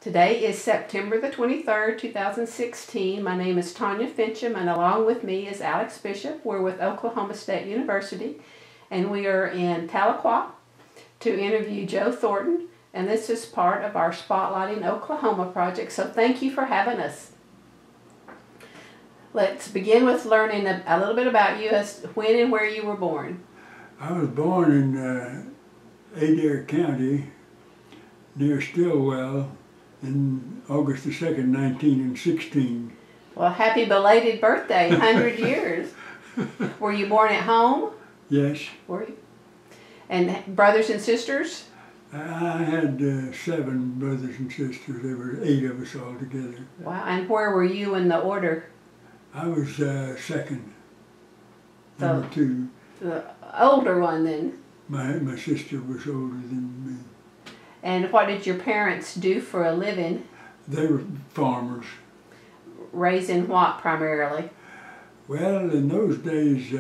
Today is September the 23rd, 2016. My name is Tanya Finchum, and along with me is Alex Bishop. We're with Oklahoma State University, and we are in Tahlequah to interview Joe Thornton, and this is part of our Spotlighting Oklahoma project, so thank you for having us. Let's begin with learning a little bit about you, as when and where you were born. I was born in Adair County, near Stillwell, in August the 2nd, 1916. Well, happy belated birthday, 100 years. Were you born at home? Yes. Were you? And brothers and sisters? I had 7 brothers and sisters. There were 8 of us all together. Wow, and where were you in the order? I was second, number 2. The older one then? My sister was older than me. And what did your parents do for a living? They were farmers. Raising what primarily? Well, in those days,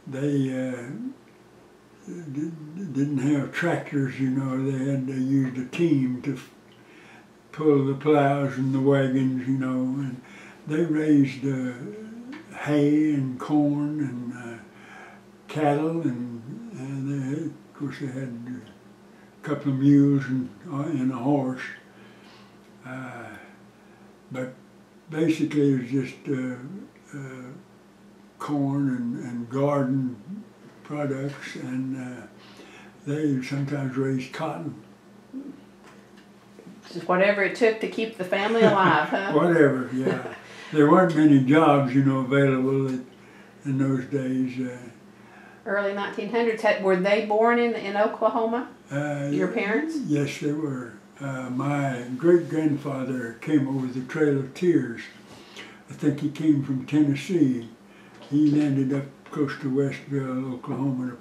they didn't have tractors, you know. They used a team to pull the plows and the wagons, you know. And they raised hay and corn and cattle, and they, of course, they had a couple of mules and a horse. But basically, it was just corn and garden products, and they sometimes raised cotton. Just whatever it took to keep the family alive, huh? Whatever, yeah. There weren't many jobs, you know, available in those days. Early 1900s. Were they born in Oklahoma? Your parents? Yes, they were. My great-grandfather came over the Trail of Tears. I think he came from Tennessee. He landed up close to Westville, Oklahoma,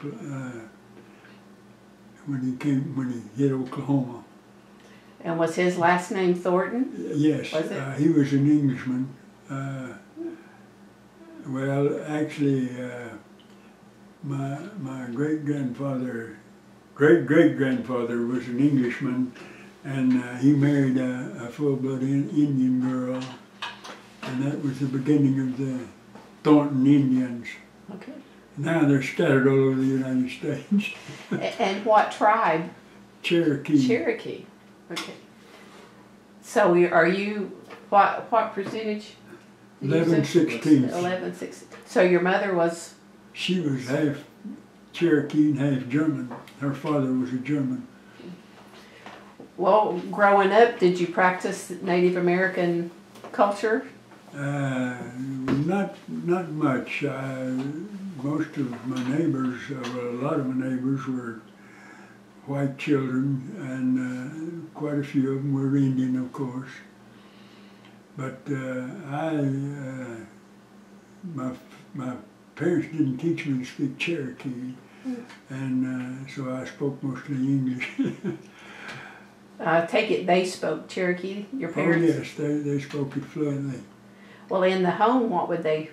when he hit Oklahoma. And was his last name Thornton? Yes, was it? He was an Englishman. Well, actually, my great-grandfather was an Englishman, and he married a full-blood Indian girl, and that was the beginning of the Thornton Indians. Okay. Now they're scattered all over the United States. And what tribe? Cherokee. Cherokee. Okay. So are you, what percentage? 11/16. 11/16. So your mother was? She was half Cherokee and half German. Her father was a German. Well, growing up, did you practice Native American culture? Not much. Most of my neighbors, well, a lot of my neighbors were white children, and quite a few of them were Indian, of course. But my parents didn't teach me to speak Cherokee, and so I spoke mostly English. I take it they spoke Cherokee, your parents? Oh yes, they spoke it fluently. Well, in the home, what would they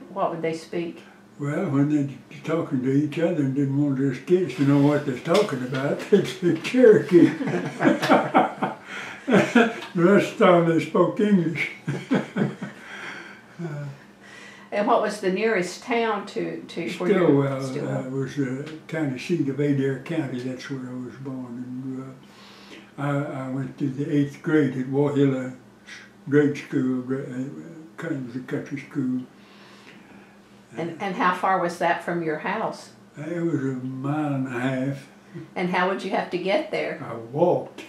speak? Well, when they're talking to each other and didn't want their kids to know what they're talking about, they'd speak Cherokee. The rest of the time they spoke English. And what was the nearest town to Stillwell? Was the county seat of Adair County. That's where I was born and grew up. I went to the 8th grade at Wauhilla Grade School. It was a country school. And how far was that from your house? It was a mile and a half. And how would you have to get there? I walked.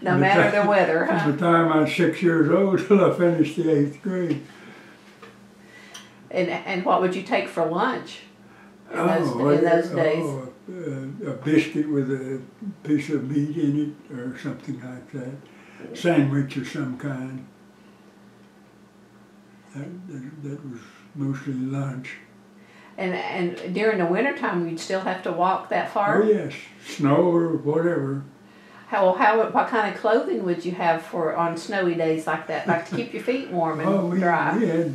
No matter the weather, huh? From the time I was 6 years old till I finished the 8th grade. And what would you take for lunch in those days? Oh, a biscuit with a piece of meat in it or something like that. Sandwich of some kind. That was mostly lunch. And during the wintertime, you'd still have to walk that far? Oh yes, snow or whatever. What kind of clothing would you have on snowy days like that, like to keep your feet warm and dry? We had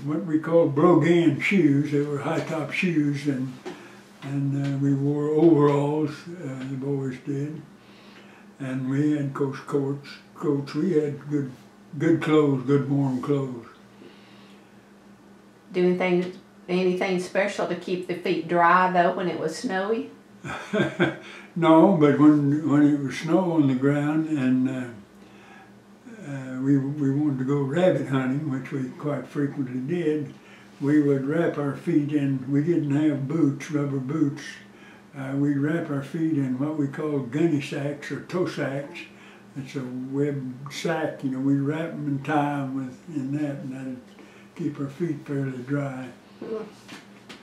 what we called brogan shoes. They were high-top shoes, and we wore overalls. The boys did, And we had coats. We had good clothes, good warm clothes. Do anything special to keep the feet dry though when it was snowy? No, but when it was snow on the ground and we wanted to go rabbit hunting, which we quite frequently did, we would wrap our feet in. We didn't have boots, rubber boots. We'd wrap our feet in what we call gunny sacks or toe sacks. It's a web sack, you know. We'd wrap them and tie them in that, and that'd keep our feet fairly dry.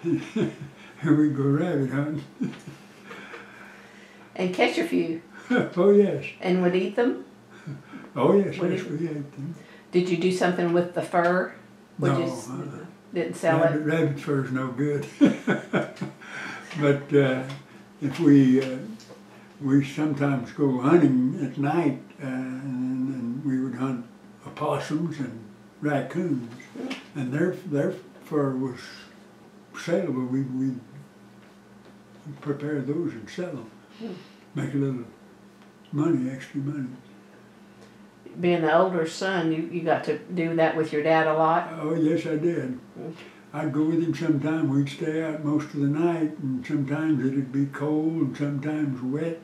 And we'd go rabbit hunting. And catch a few. Oh yes. And would eat them? Oh yes, we ate them. Did you do something with the fur? No, didn't sell it? Rabbit fur's no good. But if we sometimes go hunting at night, and we would hunt opossums and raccoons, and their fur was saleable. We'd prepare those and sell them, make a little money, extra money. Being the older son, you got to do that with your dad a lot? Oh yes, I did. I'd go with him sometime. We'd stay out most of the night, and sometimes it'd be cold and sometimes wet.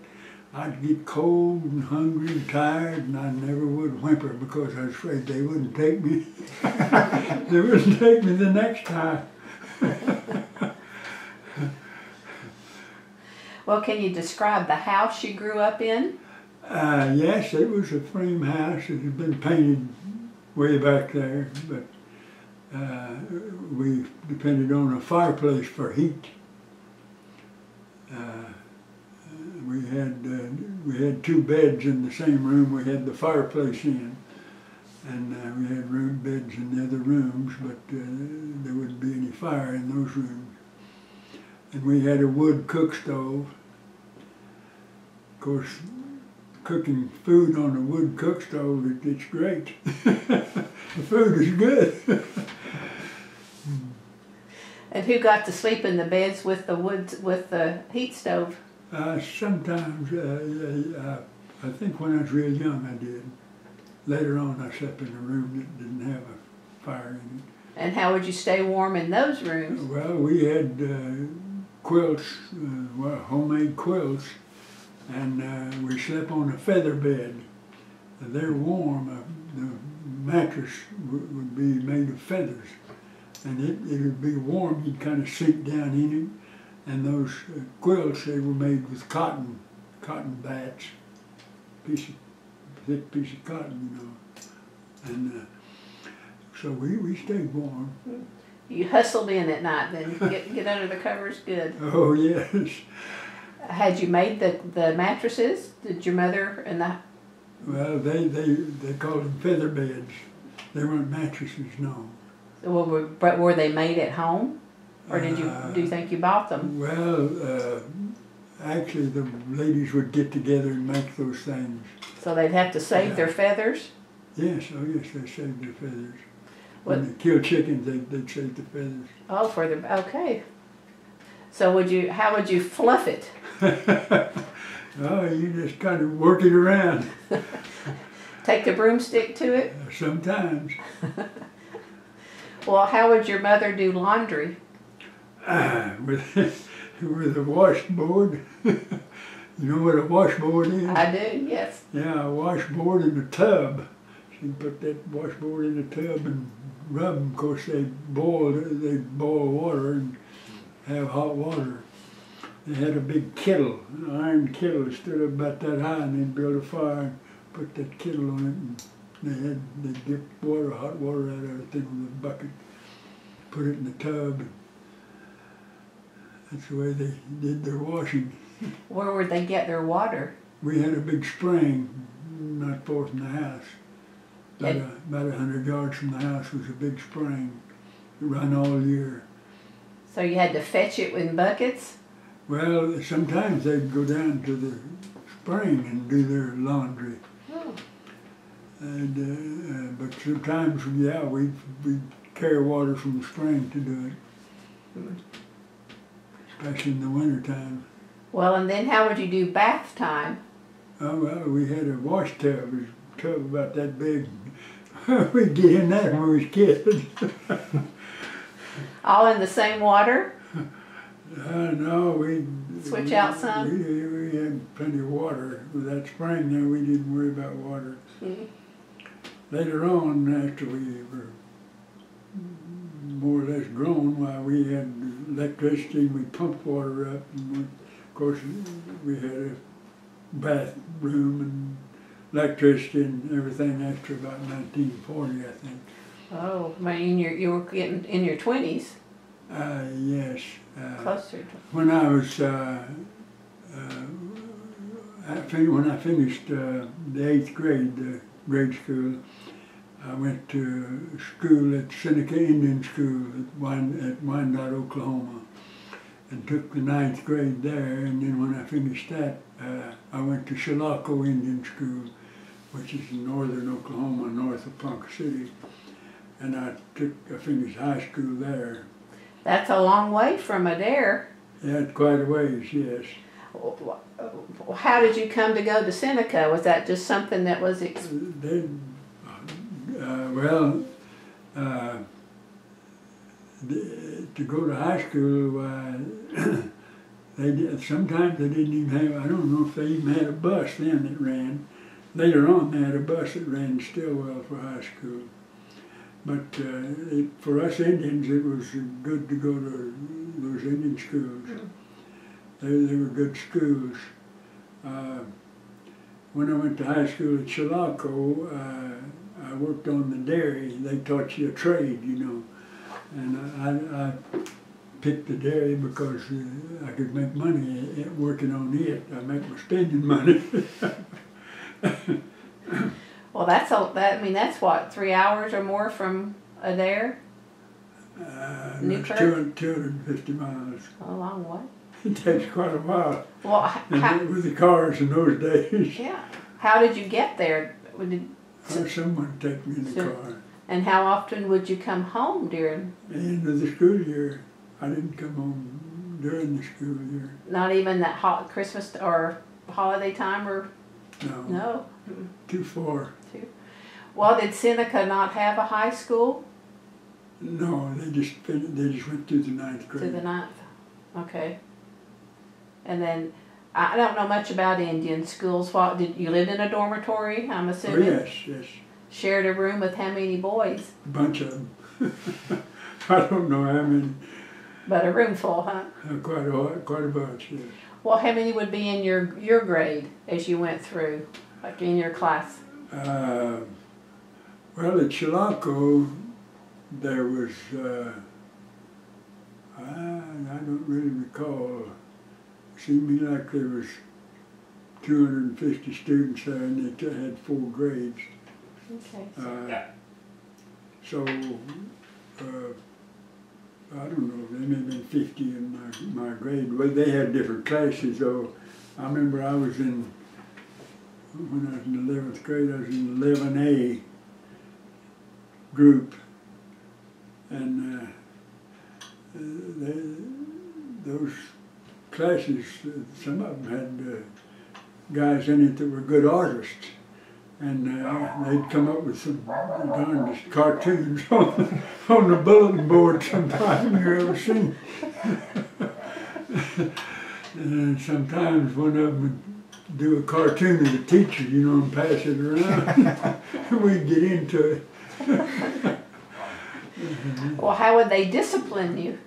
I'd get cold and hungry and tired, and I never would whimper because I was afraid they wouldn't take me. They wouldn't take me the next time. Well, can you describe the house you grew up in? Yes, it was a frame house. It had been painted way back there, but we depended on a fireplace for heat. We had two beds in the same room. We had the fireplace in, and we had beds in the other rooms, but there wouldn't be any fire in those rooms. And we had a wood cook stove. Of course, cooking food on a wood cook stove, it's great. The food is good. And who got to sleep in the beds with the heat stove? Sometimes, I think when I was real young I did. Later on I slept in a room that didn't have a fire in it. And how would you stay warm in those rooms? Well, we had quilts, homemade quilts, and we slept on a feather bed. They're warm. The mattress would be made of feathers, and it would be warm. You'd kind of sink down in it. And those quilts, they were made with cotton bats, thick piece of cotton, you know. And so we stayed warm. You hustled in at night then, get under the covers good. Oh yes. Had you made the mattresses? Did your mother and the... Well, they called them feather beds. They weren't mattresses, no. But were they made at home? Or do you think you bought them? Well, actually the ladies would get together and make those things. So they'd have to save their feathers? Yes, oh yes, they saved their feathers. What? When they killed chickens, they'd save the feathers. Oh, okay. So how would you fluff it? Oh, you just kind of work it around. Take the broomstick to it? Sometimes. Well, how would your mother do laundry? With a washboard. You know what a washboard is? I do, yes. Yeah, a washboard in a tub. She put that washboard in a tub and rub them. Of course, they boil water and have hot water. They had a big kettle, an iron kettle that stood up about that high, and they'd build a fire and put that kettle on it, and they'd get hot water out of it, then with a bucket, put it in the tub. And that's the way they did their washing. Where would they get their water? We had a big spring not far from the house. About 100 yards from the house was a big spring. It ran all year. So you had to fetch it in buckets? Well, sometimes they'd go down to the spring and do their laundry. Oh. And, but sometimes, yeah, we'd carry water from the spring to do it. Especially in the wintertime. Well, and then how would you do bath time? Oh, well, we had a wash tub. It was a tub about that big. We'd get in that when we was kids. All in the same water? No, we Switch out some? We had plenty of water. With that spring there, we didn't worry about water. Mm-hmm. Later on, after we were more or less grown, why we had electricity, we pumped water up, and we, of course we had a bathroom and electricity and everything after about 1940, I think. Oh, you were getting in your 20s. Yes. Closer to. When I was when I finished the 8th grade, the grade school, I went to school at Chilocco Indian School at Wyandotte, Oklahoma, and took the 9th grade there. And then when I finished that, I went to Chilocco Indian School, which is in northern Oklahoma, north of Ponca City. And I finished high school there. That's a long way from Adair. Yeah, it's quite a ways, yes. How did you come to go to Seneca? Was that just something that was... To go to high school, sometimes they didn't even have, I don't know if they even had a bus then that ran. Later on they had a bus that ran to Stillwell for high school. But for us Indians, it was good to go to those Indian schools. They were good schools. When I went to high school at Chilocco, I worked on the dairy. They taught you a trade, you know. And I picked the dairy because I could make money working on it. I make my spending money. Well, that's what, 3 hours or more from Adair? Newkirk? 250 miles. A long way. It takes quite a while. Well, with the cars in those days. Yeah. How did you get there? Someone take me in the car. And how often would you come home during? The end of the school year. I didn't come home during the school year. Not even that Christmas or holiday time or? No. No? Too far. Well, did Seneca not have a high school? No, they just went through the 9th grade. To the 9th. Okay. And then, I don't know much about Indian schools. What, did you live in a dormitory, I'm assuming? Oh, yes. Shared a room with how many boys? A bunch of them. I don't know how many. But a room full, huh? Quite a bunch, yes. Well, how many would be in your grade as you went through, like in your class? Well, at Chilocco, there was, I don't really recall. It seemed to me like there was 250 students there, and they had 4 grades. Okay. So, I don't know, there may have been 50 in my grade. But they had different classes, though. I remember when I was in 11th grade, I was in 11A group. And those classes, some of them had guys in it that were good artists. And they'd come up with some darndest cartoons on the bulletin board sometime you ever seen. And sometimes one of them would do a cartoon of the teacher, you know, and pass it around. We'd get into it. Well, how would they discipline you?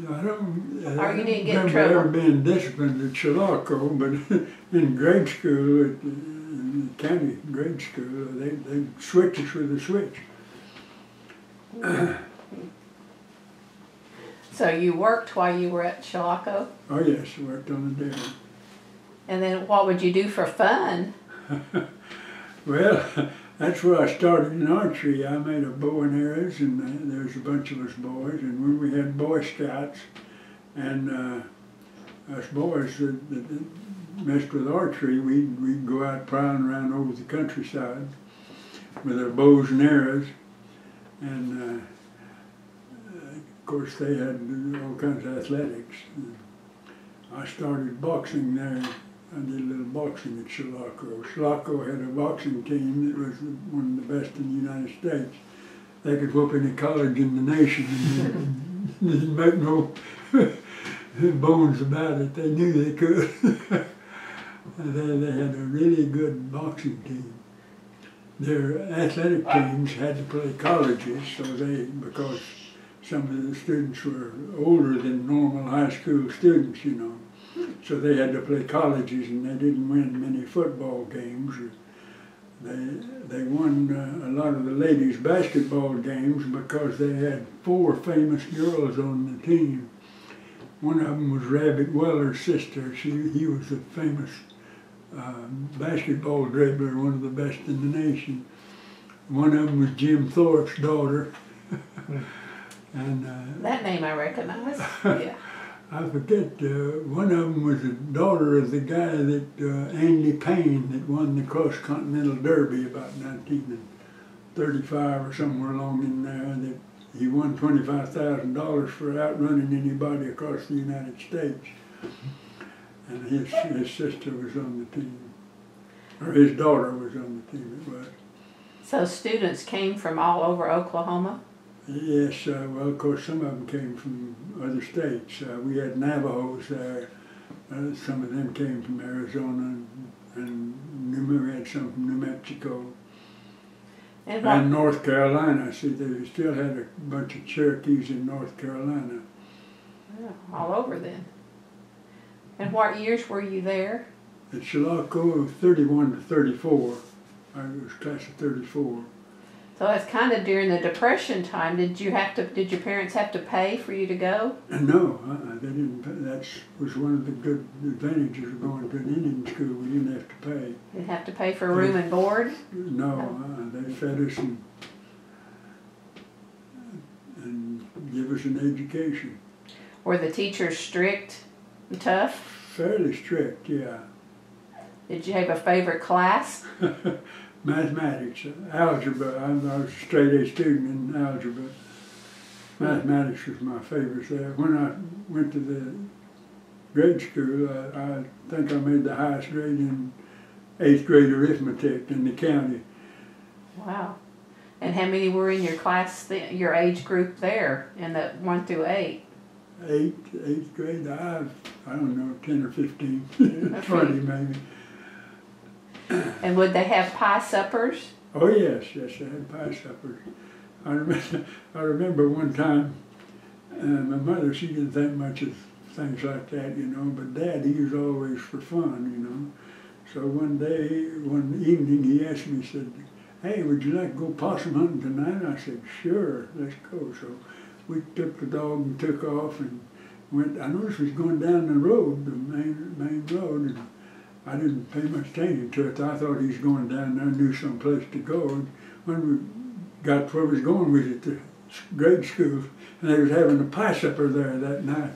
I don't Or you didn't get in remember trouble? ever being disciplined at Chilocco, but in grade school, in the county grade school, they switch us with a switch. So you worked while you were at Chilocco? Oh yes, I worked on the dairy. And then what would you do for fun? Well, that's where I started in archery. I made a bow and arrows, and there was a bunch of us boys. And when we had Boy Scouts, and us boys that messed with archery, we'd go out prowling around over the countryside with our bows and arrows. And of course, they had all kinds of athletics. I started boxing there. I did a little boxing at Chilocco. Chilocco had a boxing team that was one of the best in the United States. They could whoop any college in the nation, and they didn't make no bones about it. They knew they could. They had a really good boxing team. Their athletic teams had to play colleges, so because some of the students were older than normal high school students, you know. So they had to play colleges, and they didn't win many football games. They won a lot of the ladies' basketball games because they had 4 famous girls on the team. One of them was Rabbit Weller's sister. He was a famous basketball dribbler, one of the best in the nation. One of them was Jim Thorpe's daughter. And that name I recognize. Yeah. I forget, one of them was the daughter of the guy that, Andy Payne, that won the Cross-Continental Derby about 1935 or somewhere along in there, that he won $25,000 for outrunning anybody across the United States. And his sister was on the team, or his daughter was on the team, it was. So students came from all over Oklahoma? Yes, well, of course, some of them came from other states. We had Navajos there. Some of them came from Arizona, and we had some from New Mexico. And North Carolina. See, they still had a bunch of Cherokees in North Carolina. Yeah, all over then. And what years were you there? At Chilocco, 31 to 34. I was class of 34. So it's kind of during the Depression time. Did your parents have to pay for you to go? No, they didn't pay. That was one of the good advantages of going to an Indian school. We didn't have to pay. You didn't have to pay for room and board? No, they fed us and give us an education. Were the teachers strict and tough? Fairly strict, yeah. Did you have a favorite class? Mathematics, algebra. I was a straight A student in algebra. Mathematics was my favorite there. When I went to the grade school, I think I made the highest grade in 8th grade arithmetic in the county. Wow. And how many were in your class, your age group there, in the 1 through 8? 8th grade, I don't know, 10 or 15, 20 maybe. And would they have pie suppers? Oh yes, they had pie suppers. I remember one time, my mother, she didn't think much of things like that, you know, but Dad, he was always for fun, you know. So one evening, he asked me, he said, "Hey, would you like to go possum hunting tonight?" I said, "Sure, let's go." So we took the dog and took off and went. I noticed we was going down the road, the main road, and I didn't pay much attention to it. I thought he was going down there, knew some place to go. And when we got to where we was going, we was at the grade school, and they was having a pie supper there that night.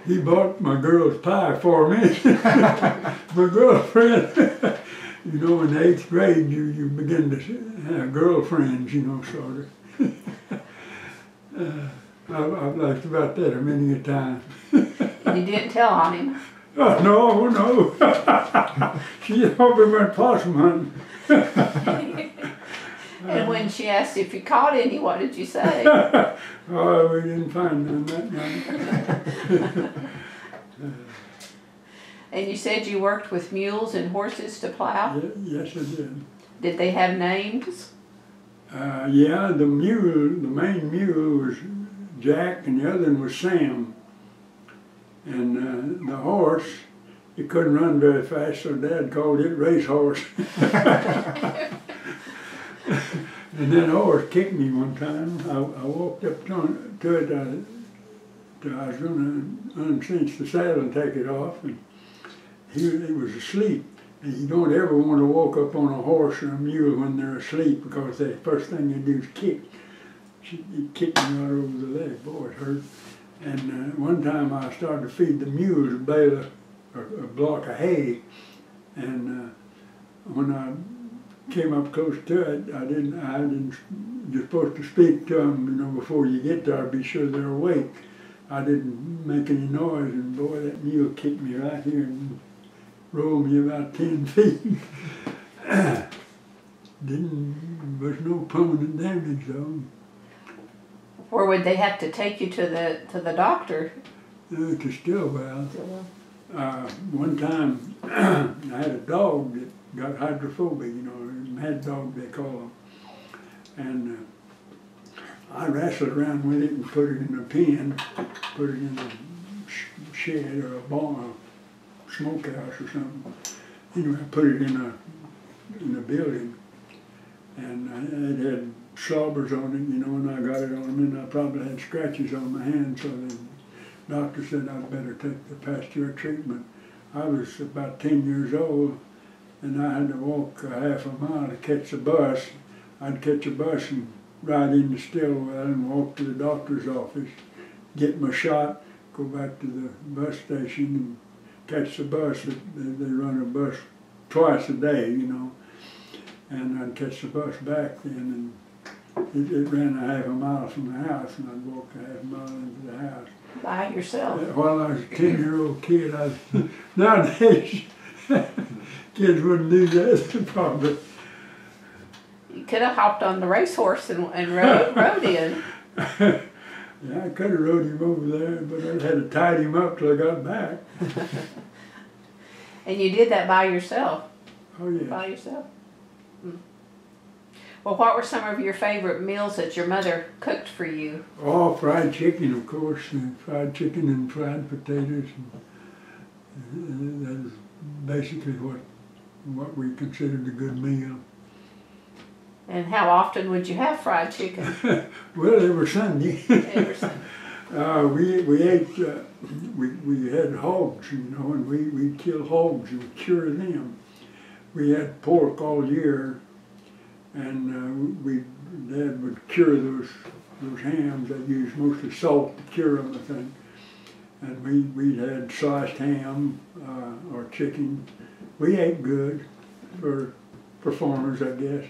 He bought my girl's pie for me. My girlfriend. You know, in the 8th grade, you begin to have girlfriends, you know, sort of. I've laughed about that a many a time. And you didn't tell on him? Oh, no. She thought we went possum hunting. And when she asked if you caught any, what did you say? Oh, we didn't find none that night. And you said you worked with mules and horses to plow? Yes, I did. Did they have names? Yeah, the main mule was Jack, and the other one was Sam. And the horse, he couldn't run very fast, so Dad called it Racehorse. And then the horse kicked me one time. I walked up to it. I was going to uncinch the saddle and take it off, and he was asleep. And you don't ever want to walk up on a horse or a mule when they're asleep, because the first thing they do is kick. He kicked me right over the leg. Boy, it hurt. And one time I started to feed the mules a bale a block of hay, and when I came up close to it, I didn't. You're supposed to speak to them, you know, before you get there, be sure they're awake. I didn't make any noise, and boy, that mule kicked me right here and rolled me about 10 feet. Was no permanent damage though. Or would they have to take you to the doctor? To Stillwell. One time, I had a dog that got hydrophobia, you know, mad dog they call them. And I wrestled around with it and put it in a pen, put it in a shed or a barn, a smokehouse or something. Anyway, I put it in a building, and it had slobbers on it, you know, and I got it on them, and I probably had scratches on my hand, so the doctor said I'd better take the pasture treatment. I was about 10 years old, and I had to walk a half a mile to catch a bus. I'd catch a bus and ride into Stillwell and walk to the doctor's office, get my shot, go back to the bus station and catch the bus. They run a bus twice a day, you know, and I'd catch the bus back then, and it ran a half a mile from the house, and I'd walk a half a mile into the house. By yourself? While I was a 10-year-old kid, nowadays, kids wouldn't do that probably. You could have hopped on the racehorse and rode in. Yeah, I could have rode him over there, but I had to tie him up till I got back. And you did that by yourself? Oh, yeah. By yourself? Mm. Well, what were some of your favorite meals that your mother cooked for you? Oh, fried chicken, of course. Fried chicken and fried potatoes. And that is basically what we considered a good meal. And how often would you have fried chicken? Well, every Sunday. Every Sunday. We ate, we had hogs, you know, and we'd kill hogs and cure them. We had pork all year, and Dad would cure those hams. They used mostly salt to cure them, I think. And we had sliced ham or chicken. We ate good for farmers, I guess.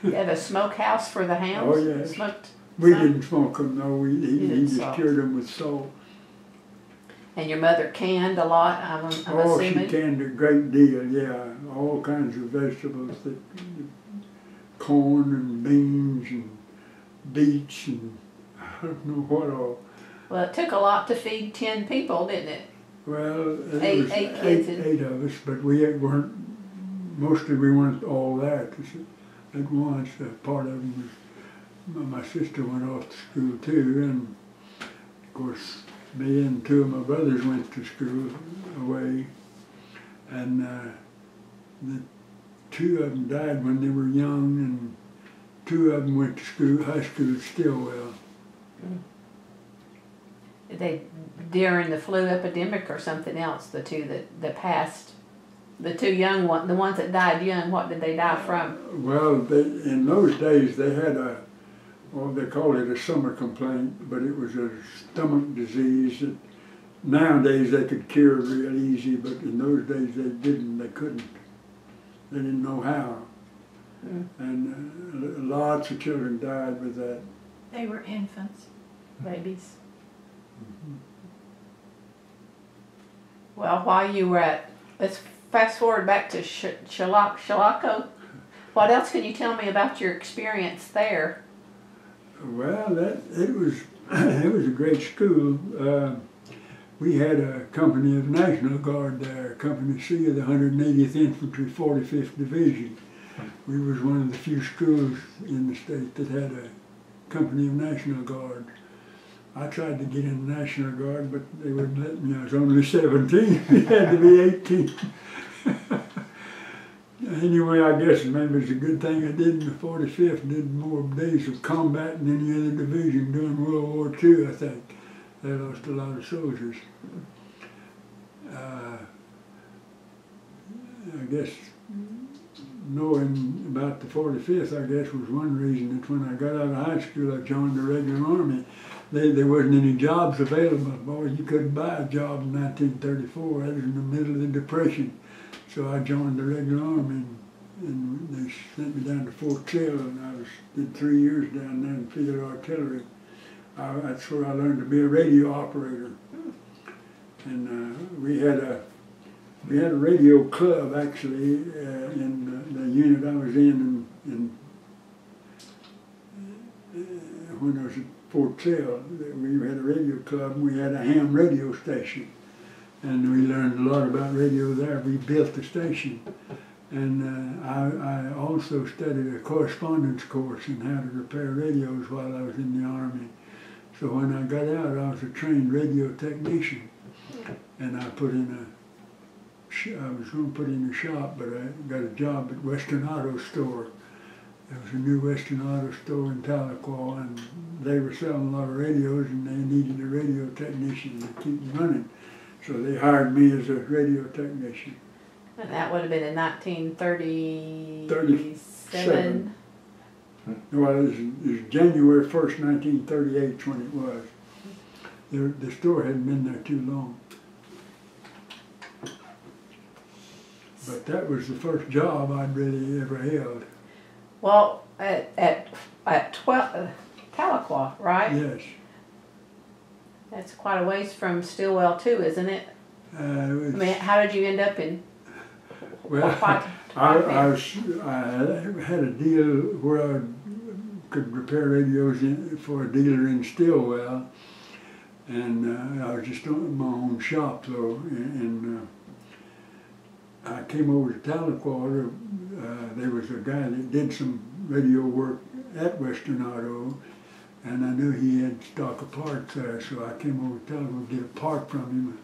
You had a smokehouse for the hams? Oh, yes. Smoked we some? didn't smoke them, no. He just salt. cured them with salt. And your mother canned a lot, I'm assuming? She canned a great deal, yeah. All kinds of vegetables, corn and beans and beets and I don't know what all. Well, it took a lot to feed 10 people, didn't it? Well, Eight was kids. Eight of us, but we weren't all that. At once, part of them was, my sister went off to school too, and of course me and two of my brothers went to school away, and the two of them died when they were young, and two of them went to school, high school at Stillwell. They during the flu epidemic or something else? The two that passed, the two young ones, the ones that died young. What did they die from? Well, in those days they had they called it a summer complaint, but it was a stomach disease that nowadays they could cure real easy, but in those days they didn't. They couldn't. They didn't know how. And lots of children died with that. They were infants. Babies. Well, while you were let's fast forward back to Chilocco. What else can you tell me about your experience there? Well, it was a great school. We had a company of National Guard there, Company C of the 180th Infantry 45th Division. We was one of the few schools in the state that had a company of National Guard. I tried to get in the National Guard, but they wouldn't let me. I was only 17. You had to be 18. Anyway, I guess maybe it's a good thing I did in the 45th. Did more days of combat than any other division during World War II, I think. They lost a lot of soldiers. I guess knowing about the 45th, I guess, was one reason that when I got out of high school, I joined the regular army. There wasn't any jobs available. Boy, you couldn't buy a job in 1934. That was in the middle of the Depression. So I joined the regular army, and they sent me down to Fort Sill, and I did 3 years down there in field artillery. that's where I learned to be a radio operator. And we had a radio club actually in the unit I was in when I was at Fort Sill. We had a radio club and we had a ham radio station. And we learned a lot about radio there. We built the station. And I also studied a correspondence course in how to repair radios while I was in the Army. So when I got out, I was a trained radio technician. And I was going to put in a shop, but I got a job at Western Auto Store. There was a new Western Auto Store in Tahlequah, and they were selling a lot of radios, and they needed a radio technician to keep them running. So they hired me as a radio technician. And that would have been in 1937. Well, it was January 1st, 1938 when it was. The store hadn't been there too long. But that was the first job I'd really ever held. Well, at 12, Tahlequah, right? Yes. That's quite a ways from Stillwell too, isn't it? I mean, how did you end up in? Well, I had a deal where I could repair radios for a dealer in Stillwell, and I was just on my own shop though, and I came over to Tahlequah. There was a guy that did some radio work at Western Auto, and I knew he had stock of parts there, so I came over to Tahlequah to get a part from him.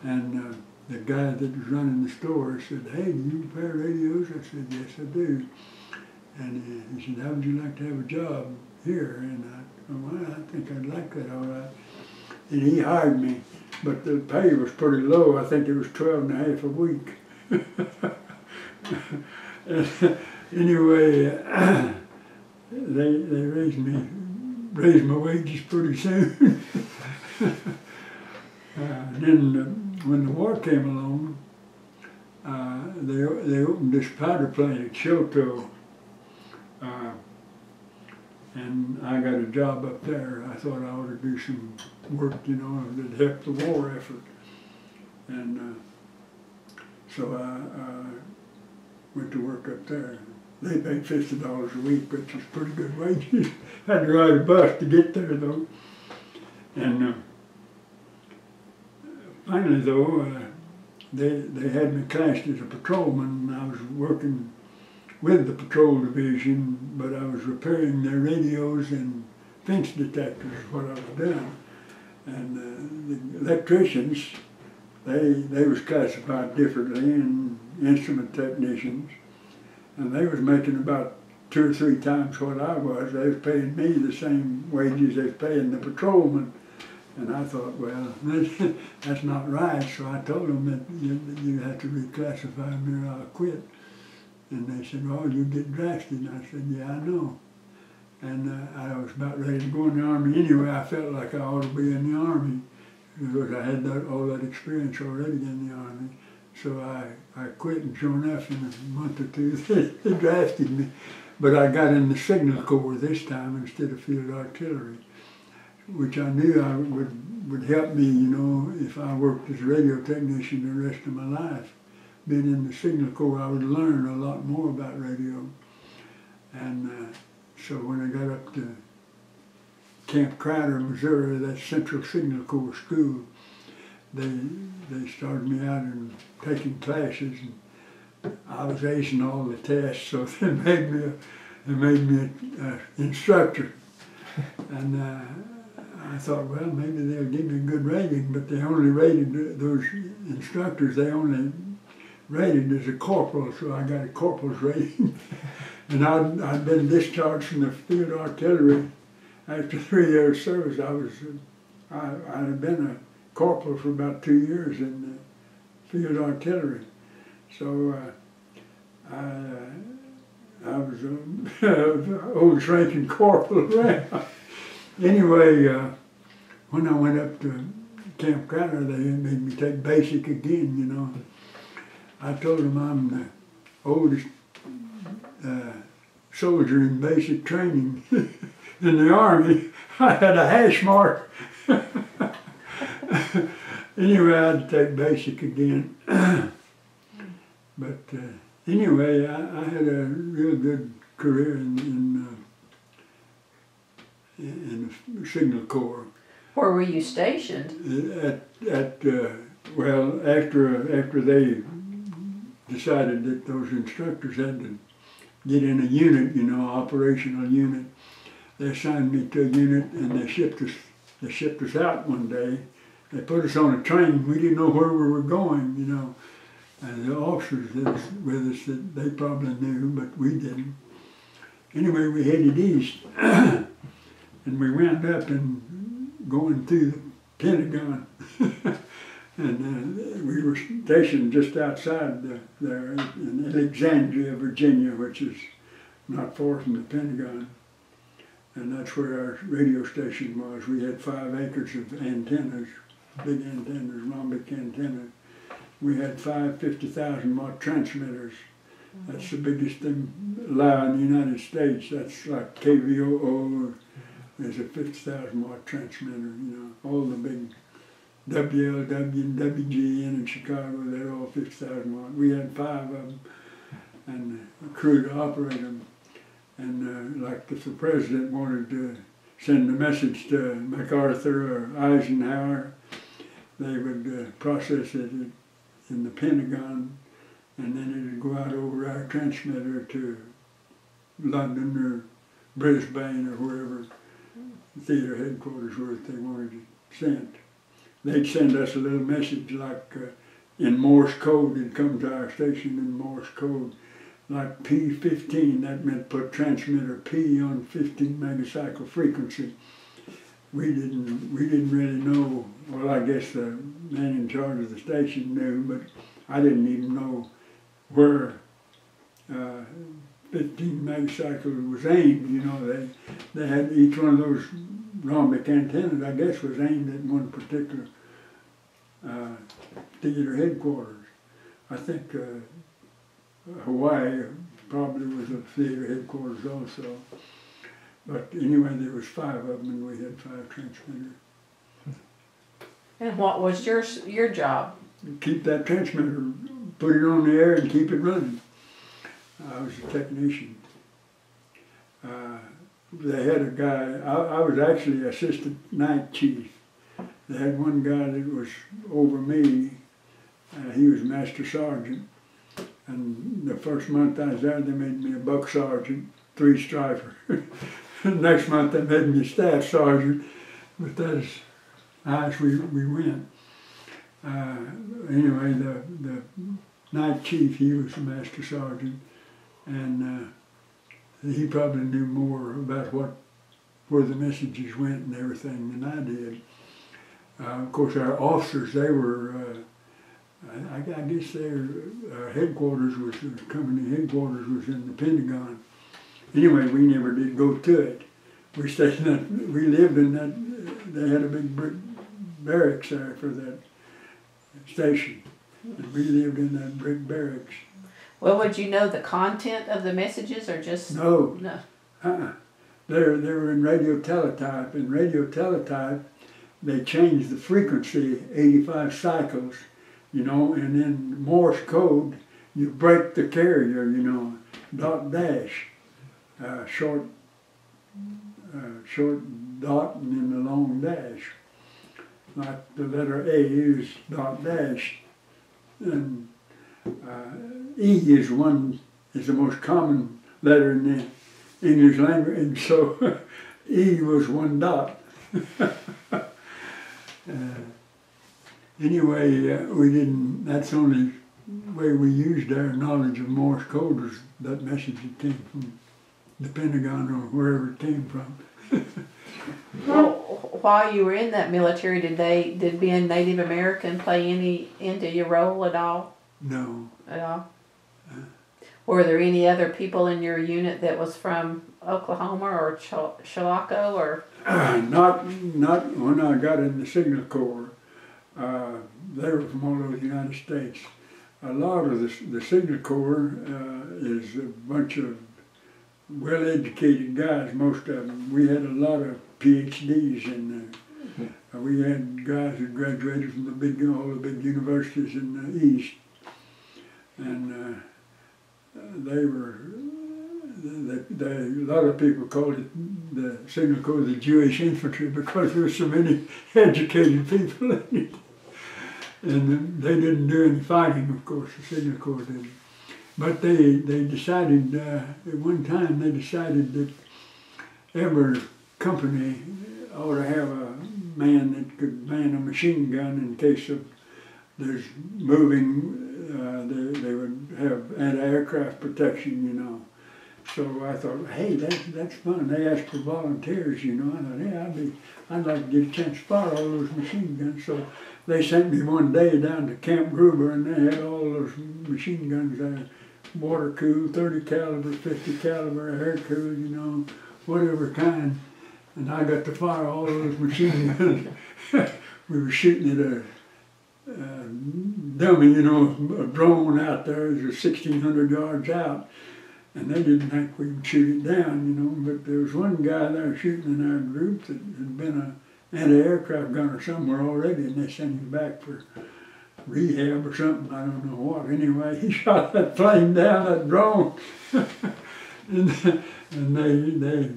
And the guy that was running the store said, "Hey, do you repair radios?" I said, "Yes, I do." And he said, "How would you like to have a job here?" And I said, "Well, I think I'd like that all right." And he hired me, but the pay was pretty low. I think it was $12.50 a week. Anyway, they raised my wages pretty soon. Then when the war came along, they opened this powder plant at Chilocco, and I got a job up there. I thought I ought to do some work, that'd help the war effort. And so I went to work up there. They paid $50 a week, which was pretty good wages. Had to ride a bus to get there though. And finally though, they had me classed as a patrolman. I was working with the patrol division, but I was repairing their radios and fence detectors is what I was doing. And the electricians, they was classified differently, and instrument technicians, and they was making about 2 or 3 times what I was. They was paying me the same wages they was paying the patrolman. And I thought, well, that's not right. So I told them that you have to reclassify me or I'll quit. And they said, "Well, you get drafted." And I said, "Yeah, I know." And I was about ready to go in the Army anyway. I felt like I ought to be in the Army because I had all that experience already in the Army. So I quit, and sure enough, in a month or two, they drafted me. But I got in the Signal Corps this time instead of Field Artillery, which I knew would help me, if I worked as a radio technician the rest of my life. Being in the Signal Corps, I would learn a lot more about radio. And so when I got up to Camp Crowder, Missouri, that Central Signal Corps school, they started me out and taking classes, and I was acing all the tests, so they made me an instructor. And I thought, well, maybe they'll give me a good rating, but they only rated those instructors. They only rated as a corporal, so I got a corporal's rating. And I'd been discharged from the Field Artillery after 3 years service. I had been a corporal for about 2 years in the Field Artillery. So I was an oldest ranking corporal around. Anyway, when I went up to Camp Crowder, they made me take basic again, I told them I'm the oldest soldier in basic training. in the Army, I had a hash mark. Anyway, I had to take basic again. But anyway, I had a real good career in the Signal Corps. Where were you stationed? Well, after they decided that those instructors had to get in a unit, you know, operational unit, they assigned me to a unit, and they shipped us out one day. They put us on a train. We didn't know where we were going, you know. And the officers that was with us, that they probably knew, but we didn't. Anyway, we headed east, and we wound up going through the Pentagon. And we were stationed just outside there in Alexandria, Virginia, which is not far from the Pentagon. And that's where our radio station was. We had 5 acres of antennas, big antennas, rhombic antennas. We had 5 50,000 watt transmitters. That's the biggest thing allowed in the United States. That's like KVOO is a 50,000 watt transmitter, you know. All the big WLW and WGN in Chicago, they're all 50,000 watt. We had 5 of them, and a crew to operate them. And like if the president wanted to send a message to MacArthur or Eisenhower, they would process it in the Pentagon, and then it would go out over our transmitter to London or Brisbane or wherever the theater headquarters were that they wanted it sent. They'd send us a little message like in Morse code. It'd come to our station in Morse code, like P15. That meant put transmitter P on 15 megacycle frequency. We didn't really know. Well, I guess the man in charge of the station knew, but I didn't even know where 15 megacycle was aimed. You know, they had each one of those rhombic antennas, I guess, was aimed at one particular theater headquarters. I think Hawaii probably was a theater headquarters also. But anyway, there was 5 of them, and we had 5 transmitters. And what was your job? Keep that transmitter, put it on the air, and keep it running. I was a technician. They had a guy, I was actually assistant night chief. They had one guy that was over me. He was master sergeant. And the first month I was there, they made me a buck sergeant, 3-striper. Next month they made me a staff sergeant, but that's how high as we went. Anyway, the night chief, he was the master sergeant, and he probably knew more about where the messages went and everything than I did. Of course, our officers, they were, I guess their headquarters was, the company headquarters was in the Pentagon. Anyway, we never did go to it. We stayed in that, we lived in that, they had a big brick barracks there for that station. And we lived in that brick barracks. Well, would you know the content of the messages, or just... No. They were in radio teletype. In radio teletype, they changed the frequency 85 cycles, you know, and in Morse code, you break the carrier, you know, dot dash, short dot and then the long dash. Like the letter A is dot dash, and E is the most common letter in the English language, and so E was 1 dot. Anyway, we didn't, that's the only way we used our knowledge of Morse code, was that message that came from the Pentagon or wherever it came from. Well, while you were in that military, did being Native American play into your role at all? No. At all? Were there any other people in your unit that was from Oklahoma or Chilocco, or? Not when I got in the Signal Corps. They were from all over the United States. A lot of the Signal Corps is a bunch of well-educated guys, most of them. We had a lot of PhDs, and we had guys who graduated from all the big universities in the East, and they were. A lot of people called it the Signal Corps the Jewish infantry because there were so many educated people in it. And they didn't do any fighting, of course, the Signal Corps didn't. But they decided, at one time, they decided that every company ought to have a man that could man a machine gun in case of there's moving, they would have anti-aircraft protection, you know. So I thought, hey, that's fun. They asked for volunteers, you know. I thought, yeah, I'd like to get a chance to fire all those machine guns. So they sent me one day down to Camp Gruber, and they had all those machine guns there, water cooled, 30 caliber, 50 caliber, air cooled, you know, whatever kind. And I got to fire all those machine guns. We were shooting at a dummy, you know, a drone out there. It was 1,600 yards out. And they didn't think we would shoot it down, you know, but there was one guy there shooting in our group that had been an anti-aircraft gunner somewhere already, and they sent him back for rehab or something, I don't know what. Anyway, he shot that plane down, that drone, and they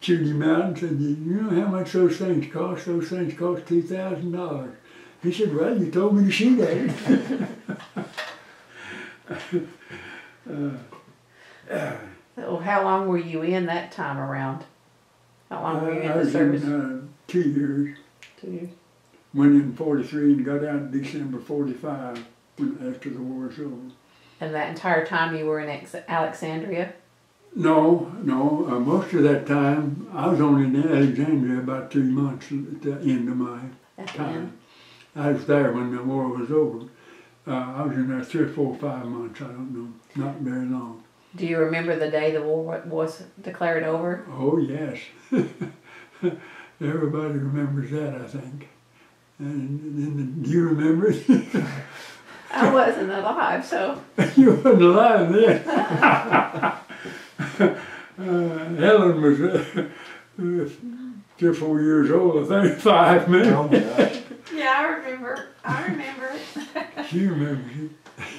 chewed him out and said, you know how much those things cost? Those things cost $2,000. He said, well, you told me to shoot at it. So how long were you in that time around? How long were you in I the was service? in 2 years. 2 years. Went in 43 and got out in December 45 after the war was over. And that entire time you were in Alexandria? No, most of that time, I was only in Alexandria about 3 months at the end of my time. I was there when the war was over. I was in there 3 or 4 or 5 months, I don't know, not very long. Do you remember the day the war was declared over? Oh, yes. Everybody remembers that, I think. And do you remember it? I wasn't alive, so. You weren't alive then. Helen was 3 or 4 years old, I think, 5 maybe. Oh, my gosh. Yeah, I remember it. She remembers it.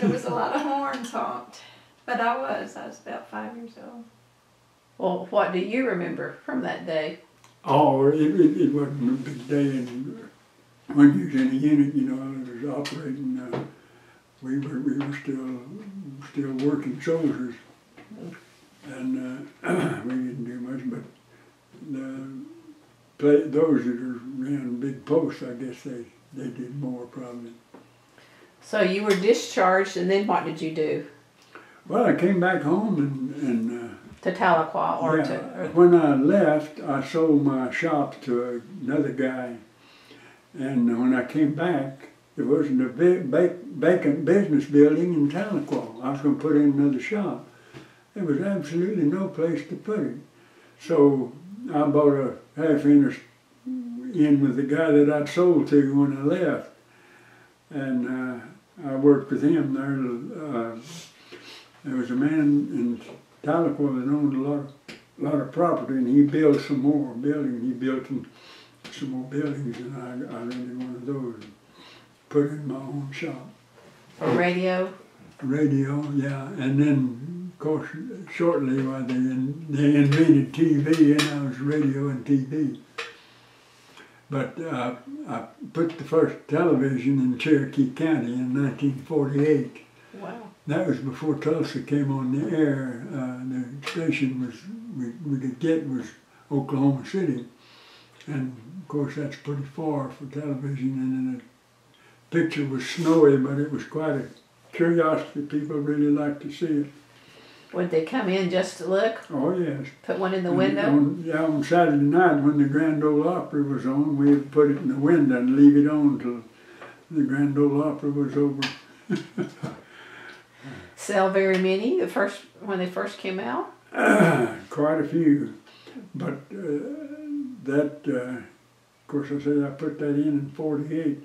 There was a lot of horns honked. But I was about 5 years old. Well, what do you remember from that day? Oh, it wasn't a big day. And when you was in a unit, you know, it was operating. We were still working soldiers, and we didn't do much. But those that are around big posts, I guess they did more probably. So you were discharged, and then what did you do? Well, I came back home and To Tahlequah or yeah, to... when I left, I sold my shop to another guy. And when I came back, there wasn't a vacant business building in Tahlequah. I was going to put in another shop. There was absolutely no place to put it. So I bought a half interest in with the guy that I'd sold to when I left. And I worked with him there. There was a man in Tahlequah that owned a lot of property, and he built some more buildings. He built some more buildings, and I rented one of those and put it in my own shop. A radio? Radio, yeah. And then, of course, shortly they invented TV, and I was radio and TV. But I put the first television in Cherokee County in 1948. Wow. That was before Tulsa came on the air. The station we could get was Oklahoma City. And of course that's pretty far for television, and then the picture was snowy, but it was quite a curiosity. People really liked to see it. Would they come in just to look? Oh yes. Put one in the window? On Saturday night when the Grand Ole Opry was on, we'd put it in the window and leave it on till the Grand Ole Opry was over. Sell very many when they first came out? Quite a few. But of course I said I put that in 48.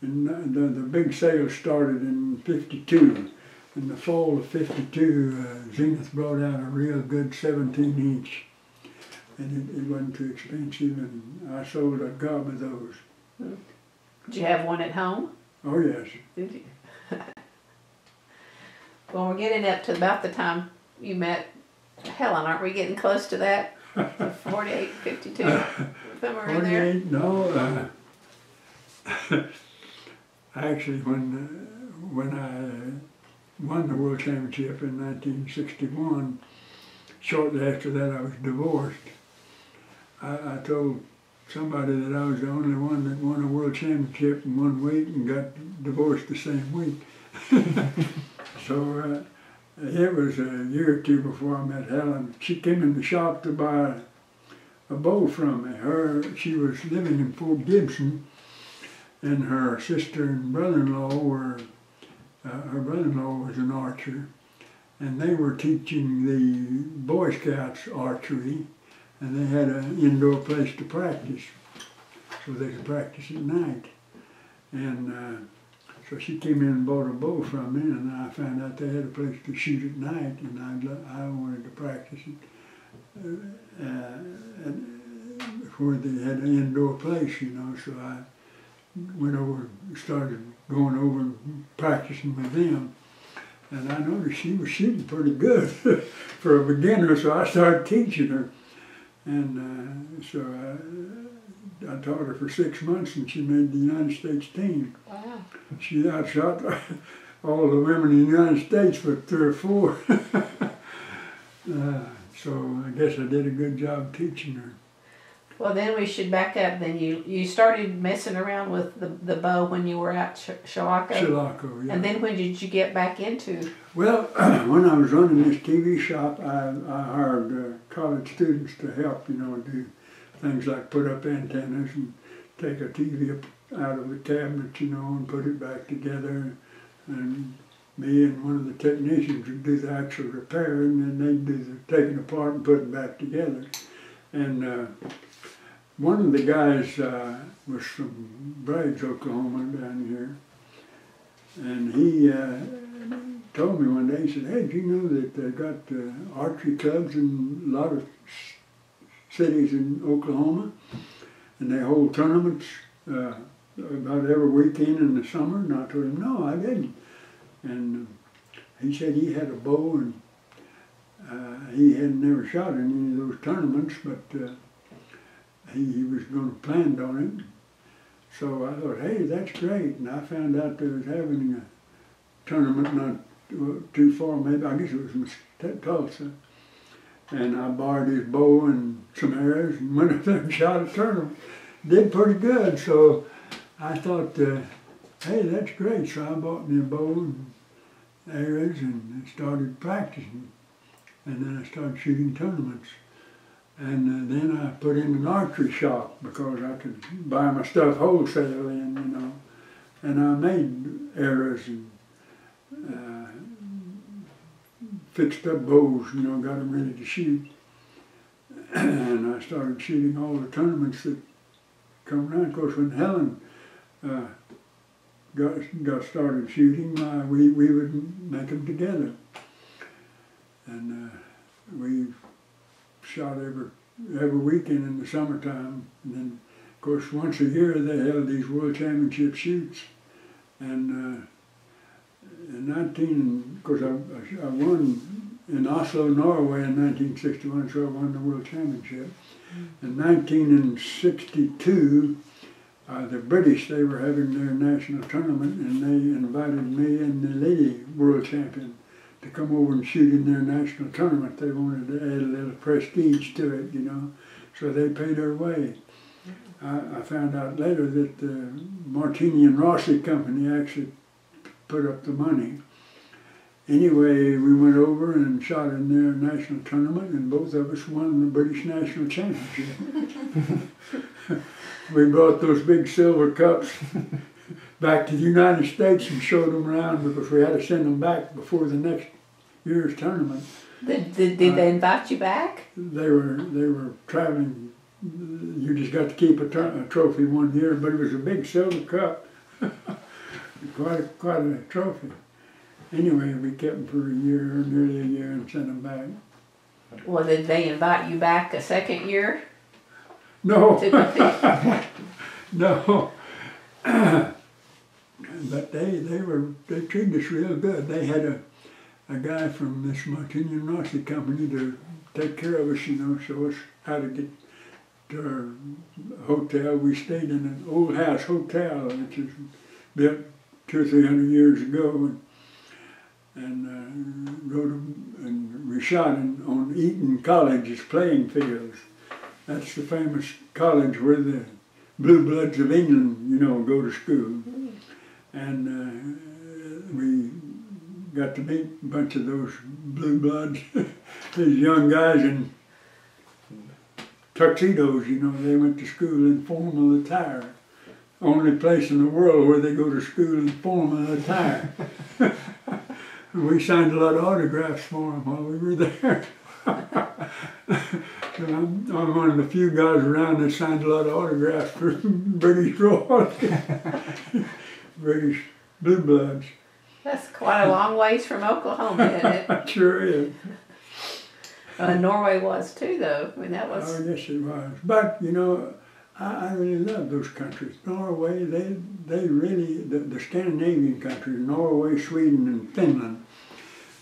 And the big sale started in 52. in the fall of '52, Zenith brought out a real good 17-inch, and it wasn't too expensive, and I sold a gob of those. Did you have one at home? Oh yes. Did you? Well, we're getting up to about the time you met Helen. Aren't we getting close to that? 48, 52, somewhere in there? 48, no. Actually, when I won the World Championship in 1961, shortly after that I was divorced. I told somebody that I was the only one that won a World Championship in 1 week and got divorced the same week. So it was a year or two before I met Helen. She came in the shop to buy a bow from me. She was living in Fort Gibson, and her sister and brother-in-law were, her brother-in-law was an archer, and they were teaching the Boy Scouts archery, and they had an indoor place to practice, so they could practice at night. And so she came in and bought a bow from me, and I found out they had a place to shoot at night, and I wanted to practice it where they had an indoor place, you know. So I went over and started going over and practicing with them. And I noticed she was shooting pretty good for a beginner, so I started teaching her. And so I taught her for 6 months, and she made the United States team. Wow. She outshot all the women in the United States but 3 or 4. So I guess I did a good job teaching her. Well, then we should back up. Then you started messing around with the bow when you were at Chilocco. Chilocco, yeah. And then when did you get back into? Well, when I was running this TV shop, I hired college students to help, you know, do things like put up antennas and take a TV out of the cabinet, you know, and put it back together. And me and one of the technicians would do the actual repairing, and they'd do the taking apart and putting back together. And one of the guys was from Braggs, Oklahoma, down here, and he told me one day, he said, "Hey, do you know that they got archery clubs in a lot of cities in Oklahoma, and they hold tournaments about every weekend in the summer?" And I told him, "No, I didn't." And he said he had a bow, and he had never shot in any of those tournaments, but he was going to plan on it. So I thought, hey, that's great. And I found out they was having a tournament not too far, maybe, I guess it was in Tulsa. And I borrowed his bow and some arrows and went up there and shot a tournament. Did pretty good, so I thought, hey, that's great. So I bought me a bow and arrows and started practicing. And then I started shooting tournaments. And then I put in an archery shop because I could buy my stuff wholesale in, you know. And I made arrows and fixed up bows, you know, got them ready to shoot. And I started shooting all the tournaments that come around. Of course, when Helen got started shooting, we would make them together. And we shot every weekend in the summertime. And then, of course, once a year they held these World Championship shoots. And of course, I won in Oslo, Norway in 1961, so I won the World Championship. In 1962, the British, they were having their national tournament, and they invited me and the lady world champion to come over and shoot in their national tournament. They wanted to add a little prestige to it, you know, so they paid our way. I found out later that the Martini and Rossi company actually put up the money. Anyway, we went over and shot in their national tournament, and both of us won the British National Championship. We brought those big silver cups back to the United States and showed them around because we had to send them back before the next year's tournament. Did they invite you back? They were traveling. You just got to keep a trophy 1 year, but it was a big silver cup. quite a trophy. Anyway, we kept them for a year, nearly a year, and sent them back. Well, did they invite you back a second year No, to compete? no. But they treated us real good. They had a guy from this Martinian Rossi company to take care of us, you know, show us how to get to our hotel. We stayed in an old house hotel, which was built 200 or 300 years ago, and we shot on Eton College's playing fields. That's the famous college where the Blue Bloods of England, you know, go to school. And we got to meet a bunch of those Blue Bloods, these young guys in tuxedos, you know. They went to school in formal attire. Only place in the world where they go to school in formal attire. We signed a lot of autographs for them while we were there. I'm one of the few guys around that signed a lot of autographs for British royalty. British Blue Bloods. That's quite a long ways from Oklahoma, isn't it? It sure is. Norway was too, though. I mean, that was. Oh, yes, it was. But, you know, I really love those countries. Norway, they really, the Scandinavian countries, Norway, Sweden, and Finland,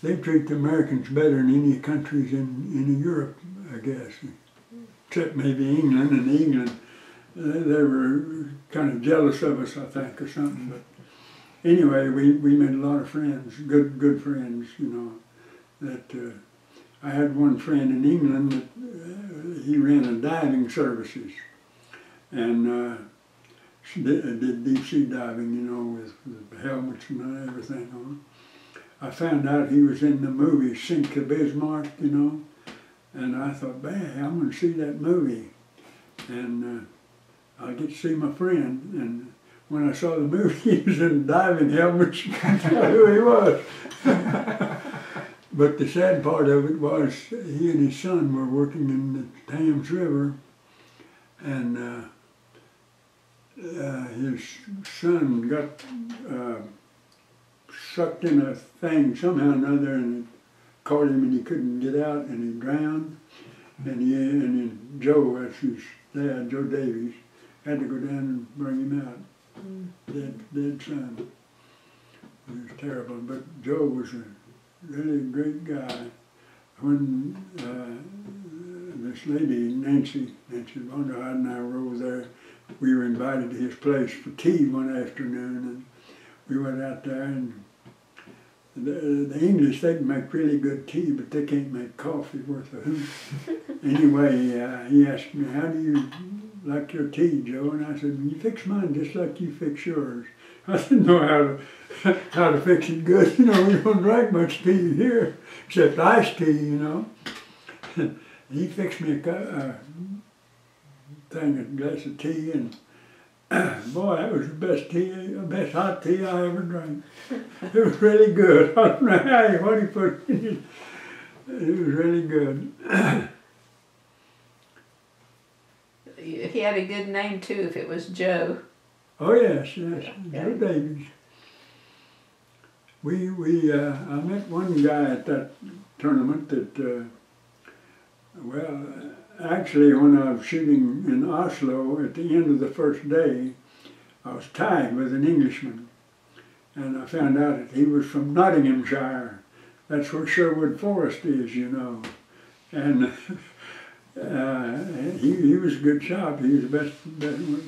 they treat the Americans better than any countries in Europe, I guess. Except maybe England, and England, they were kind of jealous of us, I think, or something. But anyway, we made a lot of friends, good friends, you know. That I had one friend in England that he ran a diving services, and did deep sea diving, you know, with helmets and everything on. I found out he was in the movie Sink the Bismarck, you know, and I thought, man, I'm going to see that movie, and I'll get to see my friend. And when I saw the movie, he was in a diving helmet. I knew who he was. But the sad part of it was he and his son were working in the Thames River, and his son got sucked in a thing somehow or another, and it caught him, and he couldn't get out, and he drowned. And Joe, that's his dad, Joe Davies, had to go down and bring him out. Dead son. It was terrible, but Joe was a really great guy. When this lady, Nancy Vonderheide, and I were over there, we were invited to his place for tea one afternoon, and we went out there, and the English, they can make really good tea, but they can't make coffee worth a hoot. Anyway, he asked me, how do you like your tea, Joe? And I said, you fix mine just like you fix yours. I didn't know how to fix it good. You know, we don't drink much tea here, except iced tea, you know. He fixed me a glass of tea, and boy, that was the best hot tea I ever drank. It was really good. I don't know what he put in it. It was really good. He had a good name too, if it was Joe. Oh yes, Joe Davies. I met one guy at that tournament that, well, actually when I was shooting in Oslo at the end of the first day, I was tied with an Englishman, and I found out that he was from Nottinghamshire. That's where Sherwood Forest is, you know, and he was a good shot. He was the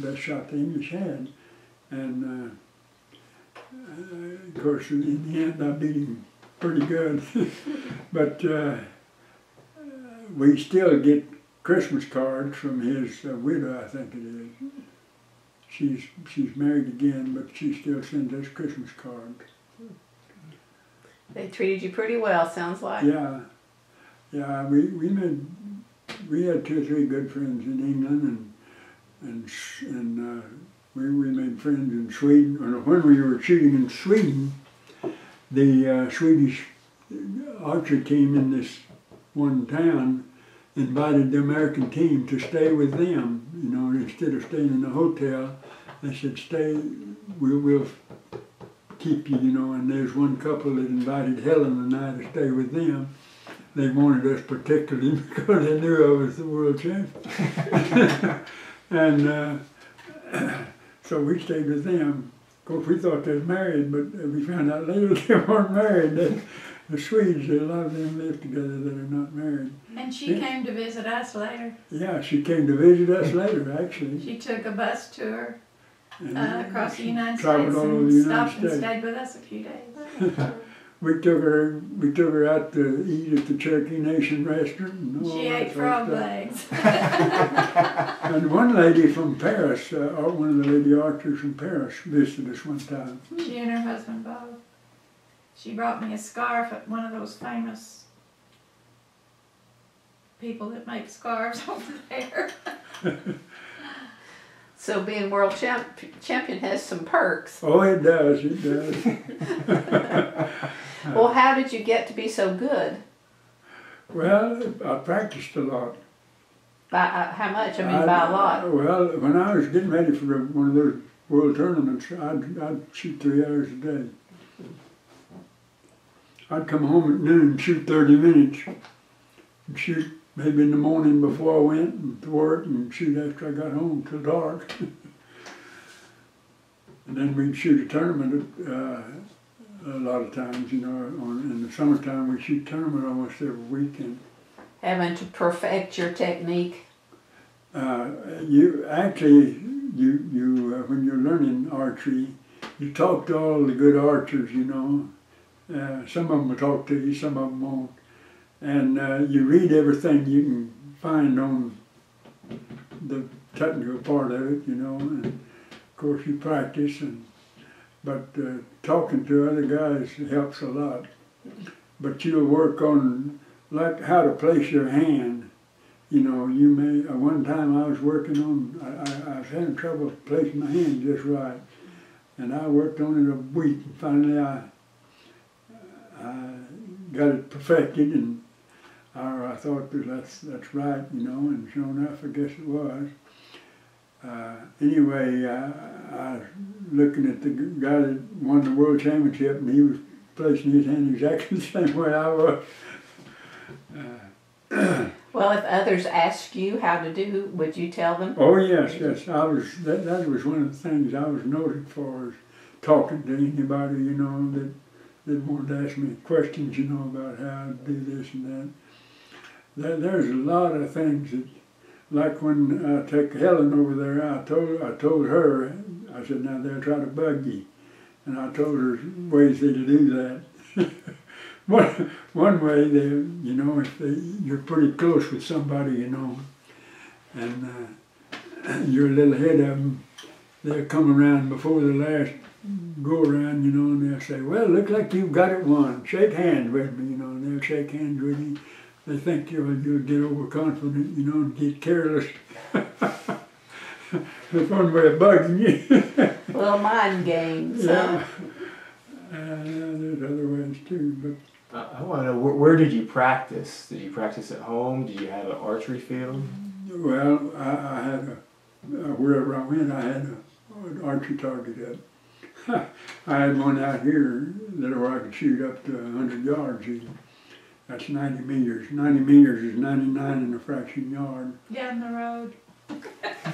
best shot the English had, and of course in the end I beat him pretty good. But we still get Christmas cards from his widow, I think it is. She's married again, but she still sends us Christmas cards. They treated you pretty well, sounds like. Yeah, we had 2 or 3 good friends in England, and we made friends in Sweden. Or when we were shooting in Sweden, the Swedish archery team in this one town invited the American team to stay with them. You know, instead of staying in a hotel, they said, "Stay. We'll keep you, you know, and there's one couple that invited Helen and I to stay with them. They wanted us particularly because they knew I was the world champion. And so we stayed with them. Of course, we thought they were married, but we found out later they weren't married. The Swedes, a lot of them live together that are not married. And she came to visit us later. Yeah, she came to visit us later, actually. She took a bus tour And across the United traveled States all over and the United stopped and States. stayed with us a few days. We took her out to eat at the Cherokee Nation restaurant. And all She that ate sort of frog stuff. legs. And one lady from Paris, one of the lady archers from Paris, visited us one time. She and her husband both. She brought me a scarf at one of those famous people that make scarves over there. So being world champion has some perks. Oh, it does, it does. Well, how did you get to be so good? Well, I practiced a lot. By how much? I mean, by a lot. Well, when I was getting ready for one of those world tournaments, I'd shoot 3 hours a day. I'd come home at noon and shoot 30 minutes. And shoot maybe in the morning before I went to work and shoot after I got home till dark. And then we'd shoot a tournament a lot of times, you know. In the summertime we shoot tournament almost every weekend. Having to perfect your technique. You actually, when you're learning archery, you talk to all the good archers, you know. Some of them will talk to you, some of them won't. And you read everything you can find on the technical part of it, you know. And of course you practice, but talking to other guys helps a lot. But you'll work on like how to place your hand. You know, you may, one time I was working on, I was having trouble placing my hand just right. And I worked on it a week, and finally I got it perfected, and I thought that's right, you know, and sure enough, I guess it was. Anyway, I was looking at the guy that won the world championship, and he was placing his hand exactly the same way I was. Well, if others ask you how to do, would you tell them? Oh yes, yes. That was one of the things I was noted for, is talking to anybody, you know, that wanted to ask me questions, you know, about how to do this and that. There's a lot of things that, like when I took Helen over there, I told her, I said, now they'll try to bug you. And I told her ways to do that. One way, you know, if you're pretty close with somebody, you know, and you're a little ahead of them, they'll come around before the last go around, you know, and they'll say, well, look like you've got it won. Shake hands with me, you know, and they'll shake hands with you. They think you'll get overconfident, you know, and get careless. That's one way of bugging you. Little mind games. Yeah. There's other ways too, but. I want to know, where did you practice? Did you practice at home? Did you have an archery field? Well, I had wherever I went, I had an archery target up. I had one out here where I could shoot up to 100 yards even. That's 90 meters. 90 meters is 99 and a fraction yard. Down the road.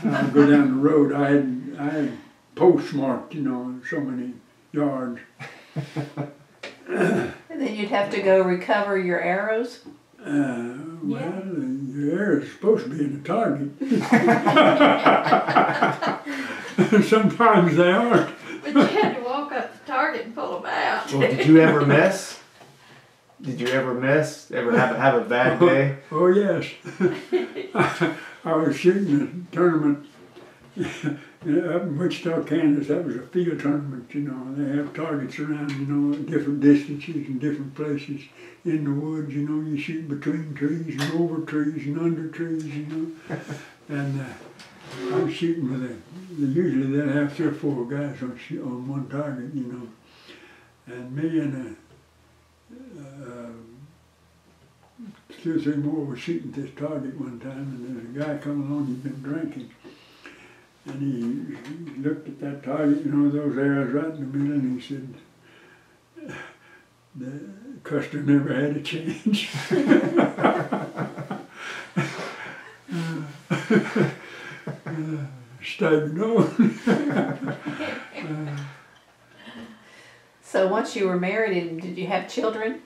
I'd go down the road. I had posts marked, you know, so many yards. And then you'd have to go recover your arrows? Well, your arrows are supposed to be in the target. Sometimes they aren't. But you had to walk up the target and pull them out. Well, did you ever miss? Did you ever miss? Ever have a bad day? Oh yes. I was shooting a tournament up in Wichita, Kansas. That was a field tournament, you know. They have targets around, you know, at different distances and different places in the woods, you know. You shoot between trees and over trees and under trees, you know. And I was shooting with usually they'll have 3 or 4 guys on one target, you know. And me and 2 or 3 more were shooting this target one time, and there's a guy come along, he'd been drinking. And he looked at that target, you know, those arrows right in the middle, and he said, The Custer never had a chance. Stayed on. So once you were married, and did you have children?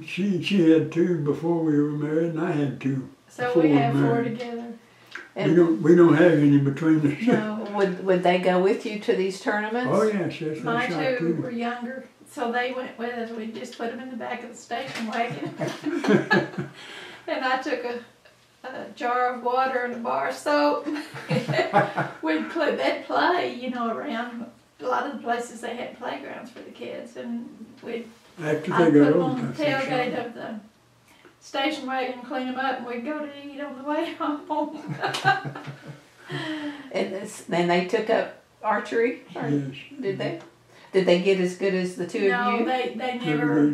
She had 2 before we were married, and I had 2. So we have 4 married. together. We don't have any between us. No. Would they go with you to these tournaments? Oh yes, yes, they My shot 2 too. were younger, so they went with us. We just put them in the back of the station wagon. And I took a jar of water and a bar of soap. They'd play, you know, around a lot of the places they had playgrounds for the kids, and I'd After put they got them old on the enough, they tailgate shot. of the station wagon, clean them up, and we'd go to eat on the way home. And they took up archery? Or Yes. Did they? Did they get as good as the 2 of No, you? they never,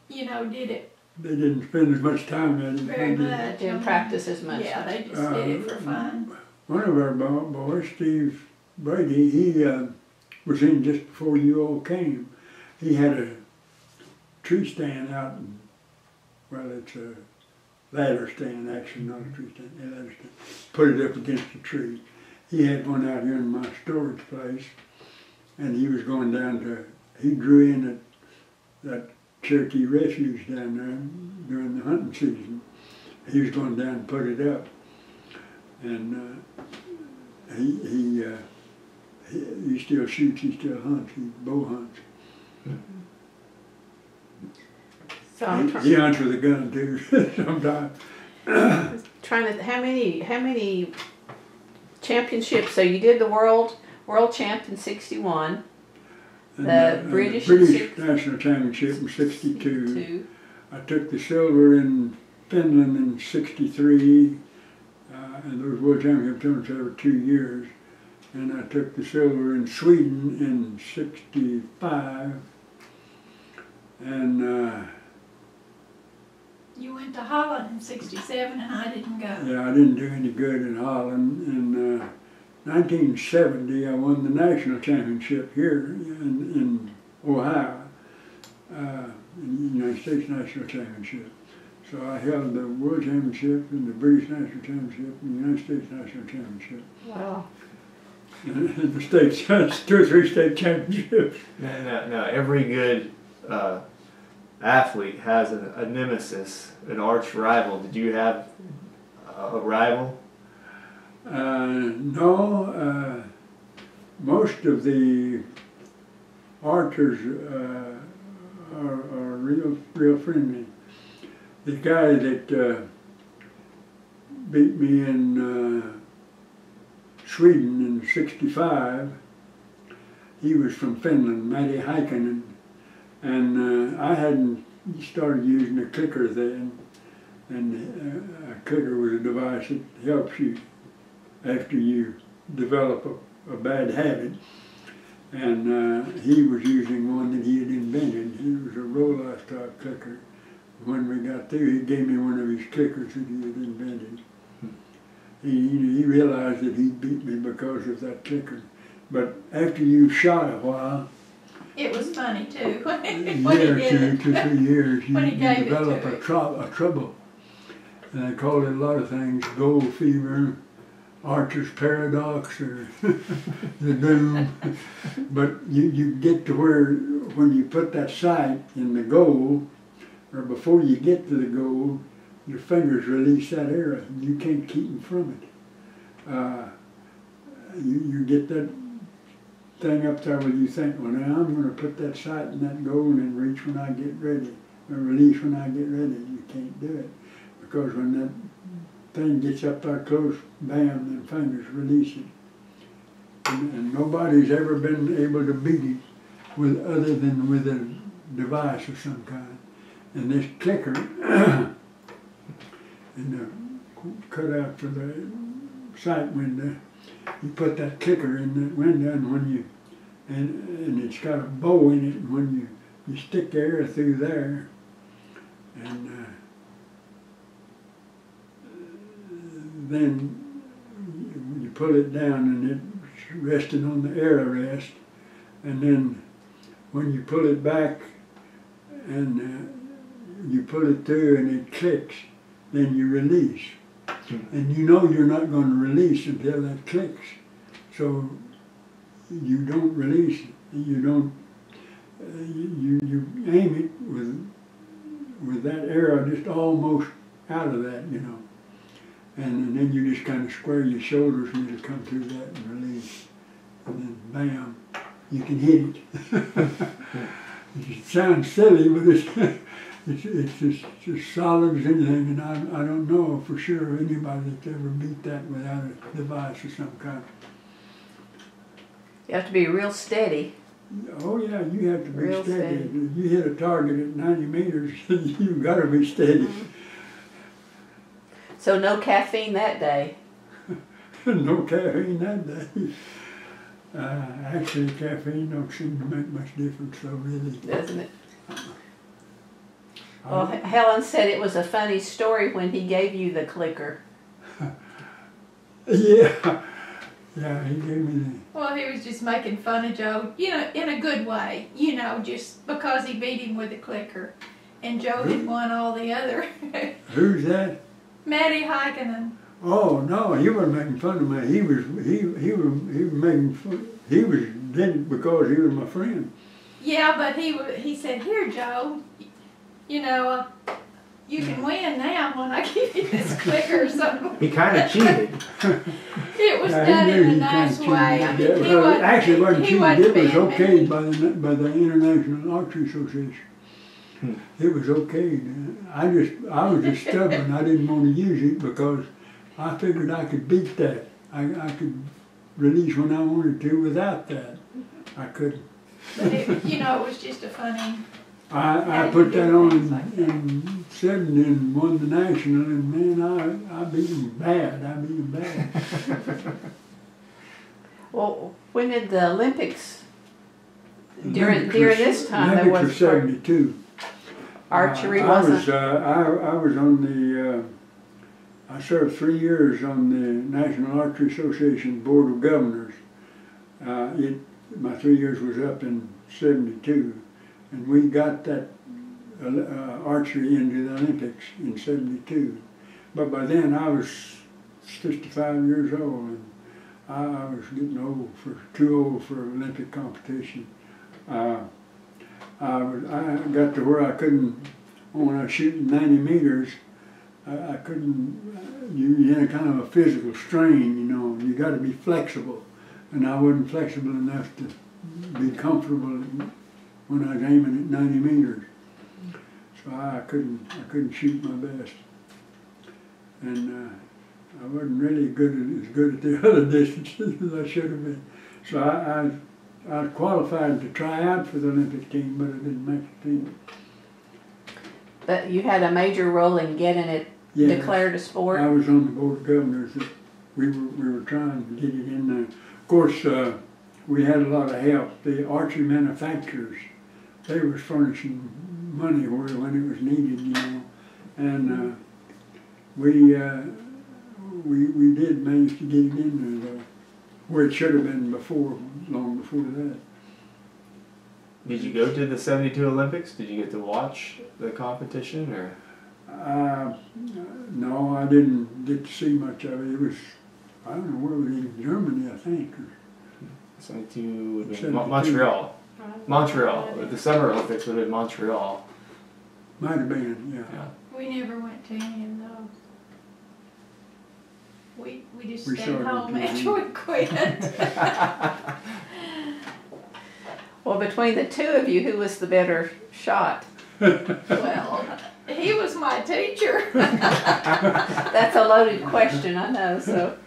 you know, did it They didn't spend as much time at it. very did they? much. Didn't practice as much. Yeah, they just did it for fun. One of our boys, Steve Brady, he was in just before you all came. He had a tree stand out, well, it's a ladder stand, actually, not a tree stand, a ladder stand. Put it up against a tree. He had one out here in my storage place, and he was going down to, he drew in at that Cherokee Refuge down there during the hunting season. He was going down and put it up, and he still shoots, he still hunts, he bow hunts. So I'm He hunts with a gun too sometimes. trying to, how many championships? So you did the world champ in 61. And The the British National Championship in 62. 2. I took the silver in Finland in 63, and those World Championship tournaments every 2 years. And I took the silver in Sweden in 65. And You went to Holland in 67 and I didn't go. yeah, I didn't do any good in Holland. In 1970, I won the national championship here in Ohio, in the United States National Championship. So I held the World Championship and the British National Championship and the United States National Championship. Wow. And the states, 2 or 3 state championships. Now every good athlete has a nemesis, an arch rival. Did you have a rival? No, most of the archers are real friendly. The guy that beat me in Sweden in 65, he was from Finland, Matti Heikkinen, and I hadn't started using a clicker then, and a clicker was a device that helps you after you develop a bad habit. And he was using one that he had invented. It was a roll-off type clicker. When we got through, he gave me one of his clickers that he had invented. He realized that he beat me because of that clicker. But after you shot a while, It was funny too. a year or 2 or 3 years, you When he gave it develop to a it. trouble. And they called it a lot of things, gold fever, Archer's paradox, or the doom. But you get to where, when you put that sight in the goal, or before you get to the goal, your fingers release that arrow. You can't keep them from it. You get that thing up there where you think, well, now I'm going to put that sight in that goal and then reach when I get ready, or release when I get ready. You can't do it. Because when that thing gets up there close, bam, them fingers release it. And nobody's ever been able to beat it other than with a device of some kind. And this clicker, and the cutout for the sight window, you put that clicker in that window, and when you, and it's got a bow in it, and when you stick the arrow through there, and then you pull it down and it's resting on the arrow rest, and then when you pull it back and you pull it through and it clicks, then you release. And you know you're not going to release until that clicks. So you don't release it. You don't, you aim it with that arrow just almost out of that, you know. And then you just kind of square your shoulders and it'll come through that and release. And then bam, you can hit it. It sounds silly, but it's just solid as anything, and I don't know for sure anybody that's ever beat that without a device of some kind. You have to be real steady. Oh yeah, you have to be Real steady. steady. If you hit a target at 90 meters, you've got to be steady. So no caffeine that day. No caffeine that day. Actually, caffeine don't seem to make much difference, though, really. Doesn't it? Well, Helen said it was a funny story when he gave you the clicker. Yeah. Yeah, he gave me the... Well, he was just making fun of Joe, you know, in a good way, you know, just because he beat him with a clicker. And Joe had won all the other. Who's that? Matty Heikkinen. Oh no, he wasn't making fun of me. He was making fun. He was did it because he was my friend. Yeah, but he said, "Here, Joe, you know, you can win now when I give you this clicker." So He kind of cheated. it was Yeah, done he knew in a he nice kinda way. I cheated. mean, Yeah, he well, wasn't. actually, it wasn't he cheating. wasn't It was being okayed mean. by the International Archery Association. It was okayed. I was just stubborn. I didn't want to use it because I figured I could beat that. I could release when I wanted to without that. I couldn't. But it, you know, it was just a funny. I put that on in 70 and won the national, and man, I beat him bad. I beat him bad. Well, when did the Olympics? During this time, there Olympics was was 72. archery I wasn't. I was on the. I served 3 years on the National Archery Association Board of Governors. My 3 years was up in 72, and we got that archery into the Olympics in 72. But by then I was 55 years old, and I was getting too old for Olympic competition. I got to where I couldn't, when I was shooting 90 meters, I couldn't, you're in a kind of a physical strain, you know, you got to be flexible. And I wasn't flexible enough to be comfortable when I was aiming at 90 meters. So I couldn't shoot my best. And I wasn't really as good at the other distances as I should have been. So I qualified to try out for the Olympic team, but I didn't make the team. But you had a major role in getting it declared a sport. I was on the board of governors. We were trying to get it in there. Of course, we had a lot of help. The archery manufacturers, they were furnishing money when it was needed, you know, and we did manage to get it in there, though, where it should have been long before that. Did you go to the 72 Olympics? Did you get to watch the competition, or? No, I didn't get to see much of it. It was, I don't know, where was it, in Germany, I think. 72 would have been 72. Montreal. Montreal. The Summer Olympics would have been Montreal. Might have been, yeah. We never went to any of those. We just We stayed saw it on home TV. after we quit. Well, between the two of you, who was the better shot? Well, he was my teacher. That's a loaded question, I know. So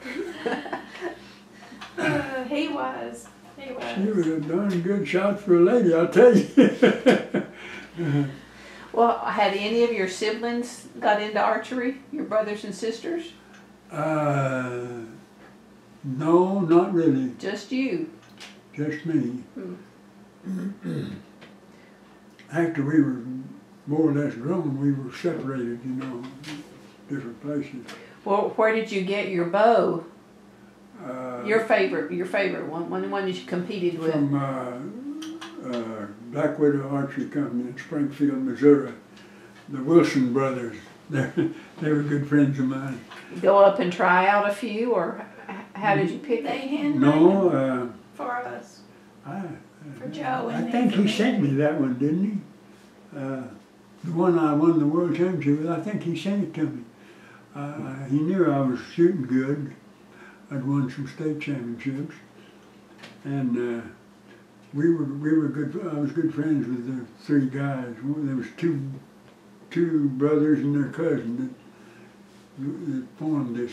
He was. She was a darn good shot for a lady, I'll tell you. well, had any of your siblings got into archery? Your brothers and sisters? No, not really. Just you? Just me. After we were more or less grown, we were separated, you know, different places. Well, where did you get your bow? Your favorite one that you competed with? From Black Widow Archery Company in Springfield, Missouri. The Wilson brothers, they were good friends of mine. Go up and try out a few, or how did you pick They it? handmade No, for us, for Joe I and think me. he sent me that one, didn't he? The one I won the world championship with, I think he sent it to me. He knew I was shooting good. I'd won some state championships, and we were good. I was good friends with the three guys. There was two brothers and their cousin that formed this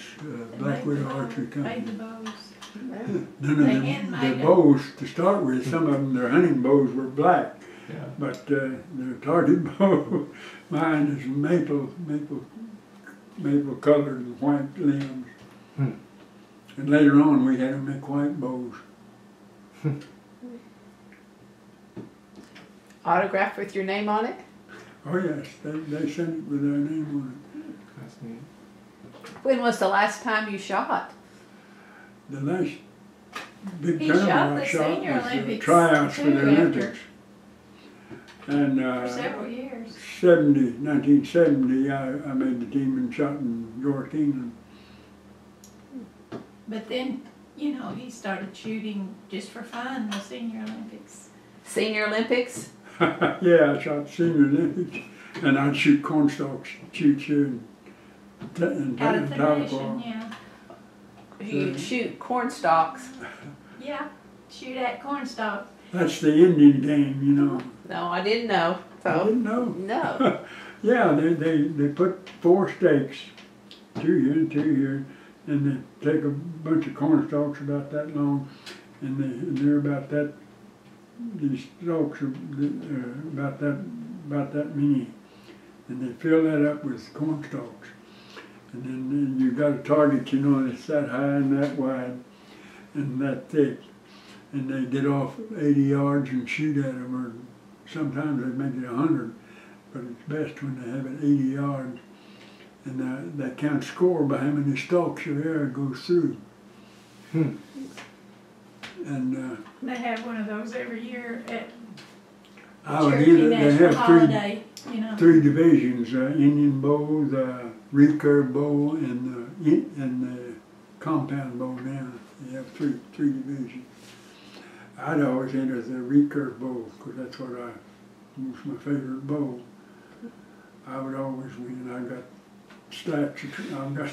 Black Widow Archery Company. Made the bows. None of They them, handmade the them. bows to start with, some of them, their hunting bows were black, Yeah. but their target bow, mine is maple colored and white limbs. Hmm. And later on we had to make white bows. Autographed with your name on it? Oh yes, they sent it with their name on That's neat. When was the last time you shot? it. The last big He tournament shot I the shot Senior was the Olympics tryouts for too, the after- Olympics. And For several years. 1970, I made the team and shot in York, England. But then, you know, he started shooting just for fun, the Senior Olympics. Senior Olympics? Yeah, I shot Senior Olympics, and I'd shoot cornstalks, shoot here in Out of the nation, Tahlequah. yeah. You shoot corn stalks. Yeah, shoot at cornstalk. That's the Indian game, you know. No, I didn't know. I So, didn't know. no. Yeah, they put 4 stakes, 2 here and 2 here, and they take a bunch of cornstalks about that long, and they're about that. These stalks are about that many, and they fill that up with cornstalks, and then you got a target, you know, that's that high and that wide, and that thick, and they get off 80 yards and shoot at them, or sometimes they make it 100, but it's best when they have it 80 yards, and they count score by how many stalks your arrow goes through. Hmm. And They have one of those every year at I would Cherokee either, they National have 3 Holiday, you know. 3 divisions: Indian bow, the recurve bow, and the compound bow. Now you have three divisions. I'd always enter the recurve bow because that's what was my favorite bow. I would always win. I got stacks. I've got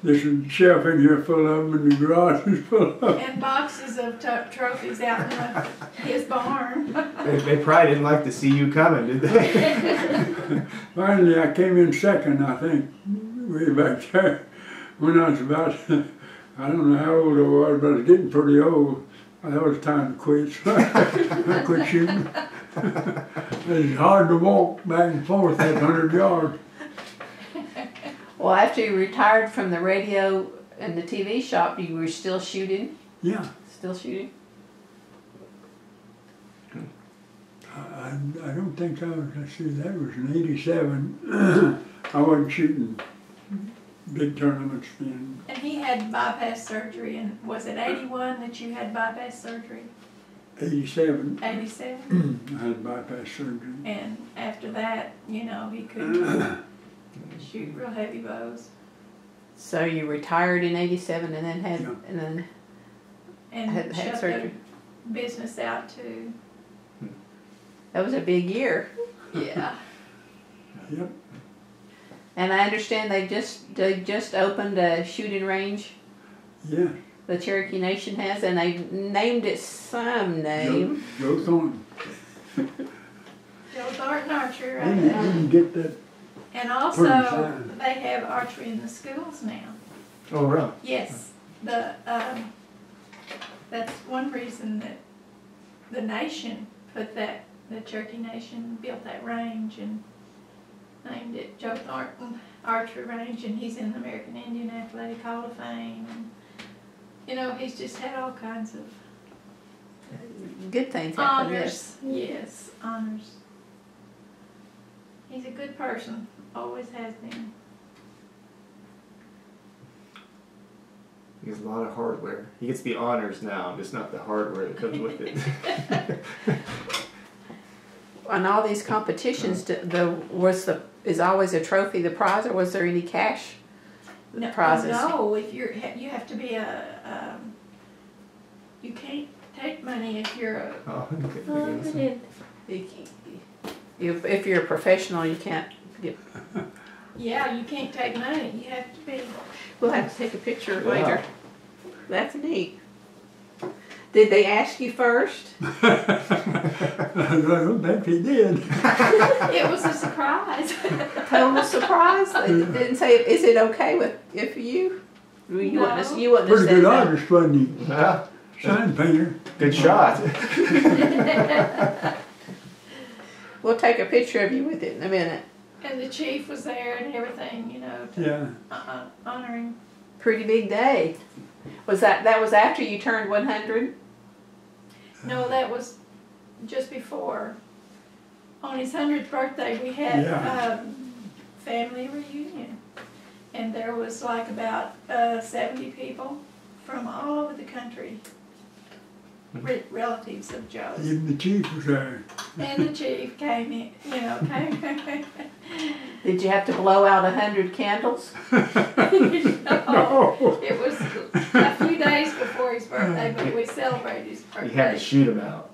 there's a shelf in here full of them, and the garage is full of them. And boxes of trophies out in his barn. They probably didn't like to see you coming, did they? Finally, I came in second, I think, way back there. When I was about, I don't know how old I was, but I was getting pretty old. I thought it was time to quit, so I quit shooting. It was hard to walk back and forth that 100 yards. Well, after you retired from the radio and the TV shop, you were still shooting? Yeah, Still shooting? I don't think I was, let's see, that was in 87. I wasn't shooting big tournaments then. And he had bypass surgery, and was it 81 that you had bypass surgery? 87, 87? I had bypass surgery. And after that, you know, he couldn't shoot real heavy bows. So you retired in 87 and then had, Yeah. and then And had shut surgery. the business out too. That was a big year. Yeah. Yep. And I understand they just opened a shooting range. Yeah. The Cherokee Nation has, and they named it some name. Joe Thornton. Joe Thornton Archery right Didn't, there. didn't get that. And Pretty also, fine. they have archery in the schools now. Oh, really? Yes, that's one reason that the nation put that, the Cherokee Nation built that range and named it Joe Thornton Archery Range, and he's in the American Indian Athletic Hall of Fame. And, you know, he's just had all kinds of Good things happen. honors. Yes, honors. He's a good person, always has been. He has a lot of hardware. He gets the honors now, just not the hardware that comes with it. on all these competitions, is always a trophy the prize, or was there any cash prizes? No, if you have to be you can't take money if you're a. Oh, okay. If you're a professional, you can't get. Yeah, you can't take money. You have to be. We'll have to take a picture Wow. later. That's neat. Did they ask you first? I don't think he did. It was a surprise. Total surprise. They didn't say, "Is it okay with if you?" Well, you wouldn't have, you wouldn't have Pretty said good that. artist, wasn't he? Yeah, Sign painter. good shot. We'll take a picture of you with it in a minute. And the chief was there and everything, you know, to Yeah. honor him. Pretty big day. Was that was after you turned 100? No, that was just before. On his 100th birthday, we had Yeah. family reunion. And there was like about 70 people from all over the country. Relatives of Joe's. Even the chief was there. And the chief came in, you know, came. Did you have to blow out 100 candles? No, it was a few days before his birthday, but we celebrated his birthday. You had to shoot him out.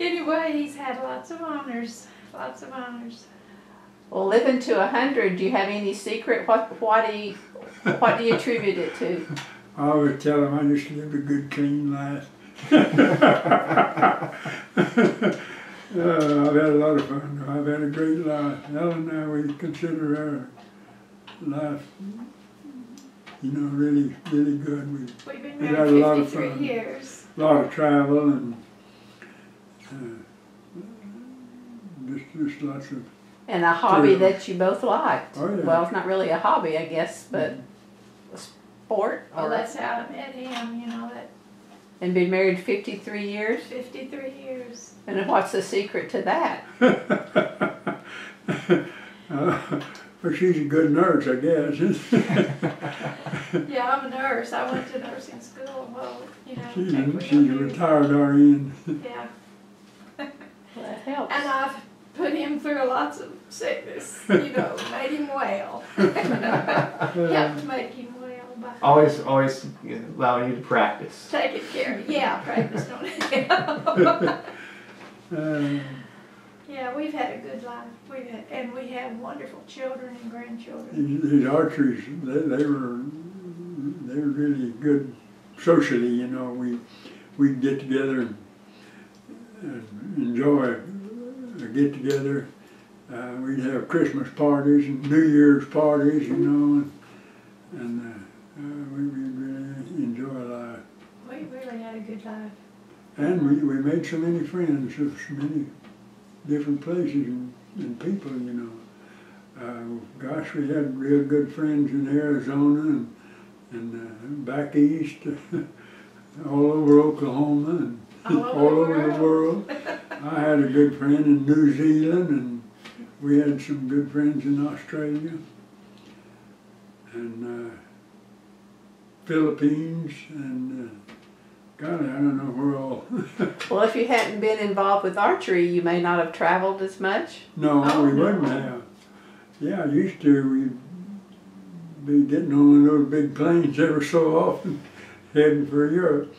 Anyway, he's had lots of honors, lots of honors. Well, living to 100, do you have any secret? What do you attribute it to? I always tell him I just lived a good, clean life. I've had a lot of fun. I've had a great life. Ellen and I, we consider our life, you know, really, really good. We've been We had a married lot of 53 fun. years. A lot of travel and just lots of. And a hobby Sure. that you both liked. Oh, yeah. Well, it's not really a hobby, I guess, but a sport. Well, Or, that's how I met him, you know, that and been married 53 years. 53 years. And what's the secret to that? Well, she's a good nurse, I guess. Yeah, I'm a nurse. I went to nursing school. Well, you know, take what she's you a do. retired RN. Yeah. Well, that helps. And I've put him through lots of sickness, you know, made him well. Helped make him well by Always allowing you to practice. taking care of. Yeah, practice on it. Yeah, we've had a good life. And we have wonderful children and grandchildren. These archeries, they were really good socially. You know, we'd get together and enjoy a get together. We'd have Christmas parties and New Year's parties, you know, and we'd really enjoy life. We really had a good life. And we made so many friends of so many different places and people, you know. Gosh, we had real good friends in Arizona and back east, all over Oklahoma and all over the world. I had a good friend in New Zealand, and we had some good friends in Australia and Philippines and God, I don't know where all. Well, if you hadn't been involved with archery, you may not have traveled as much. No, Oh, we no. wouldn't have. Yeah, used to. We'd be getting on those big planes every so often, heading for Europe.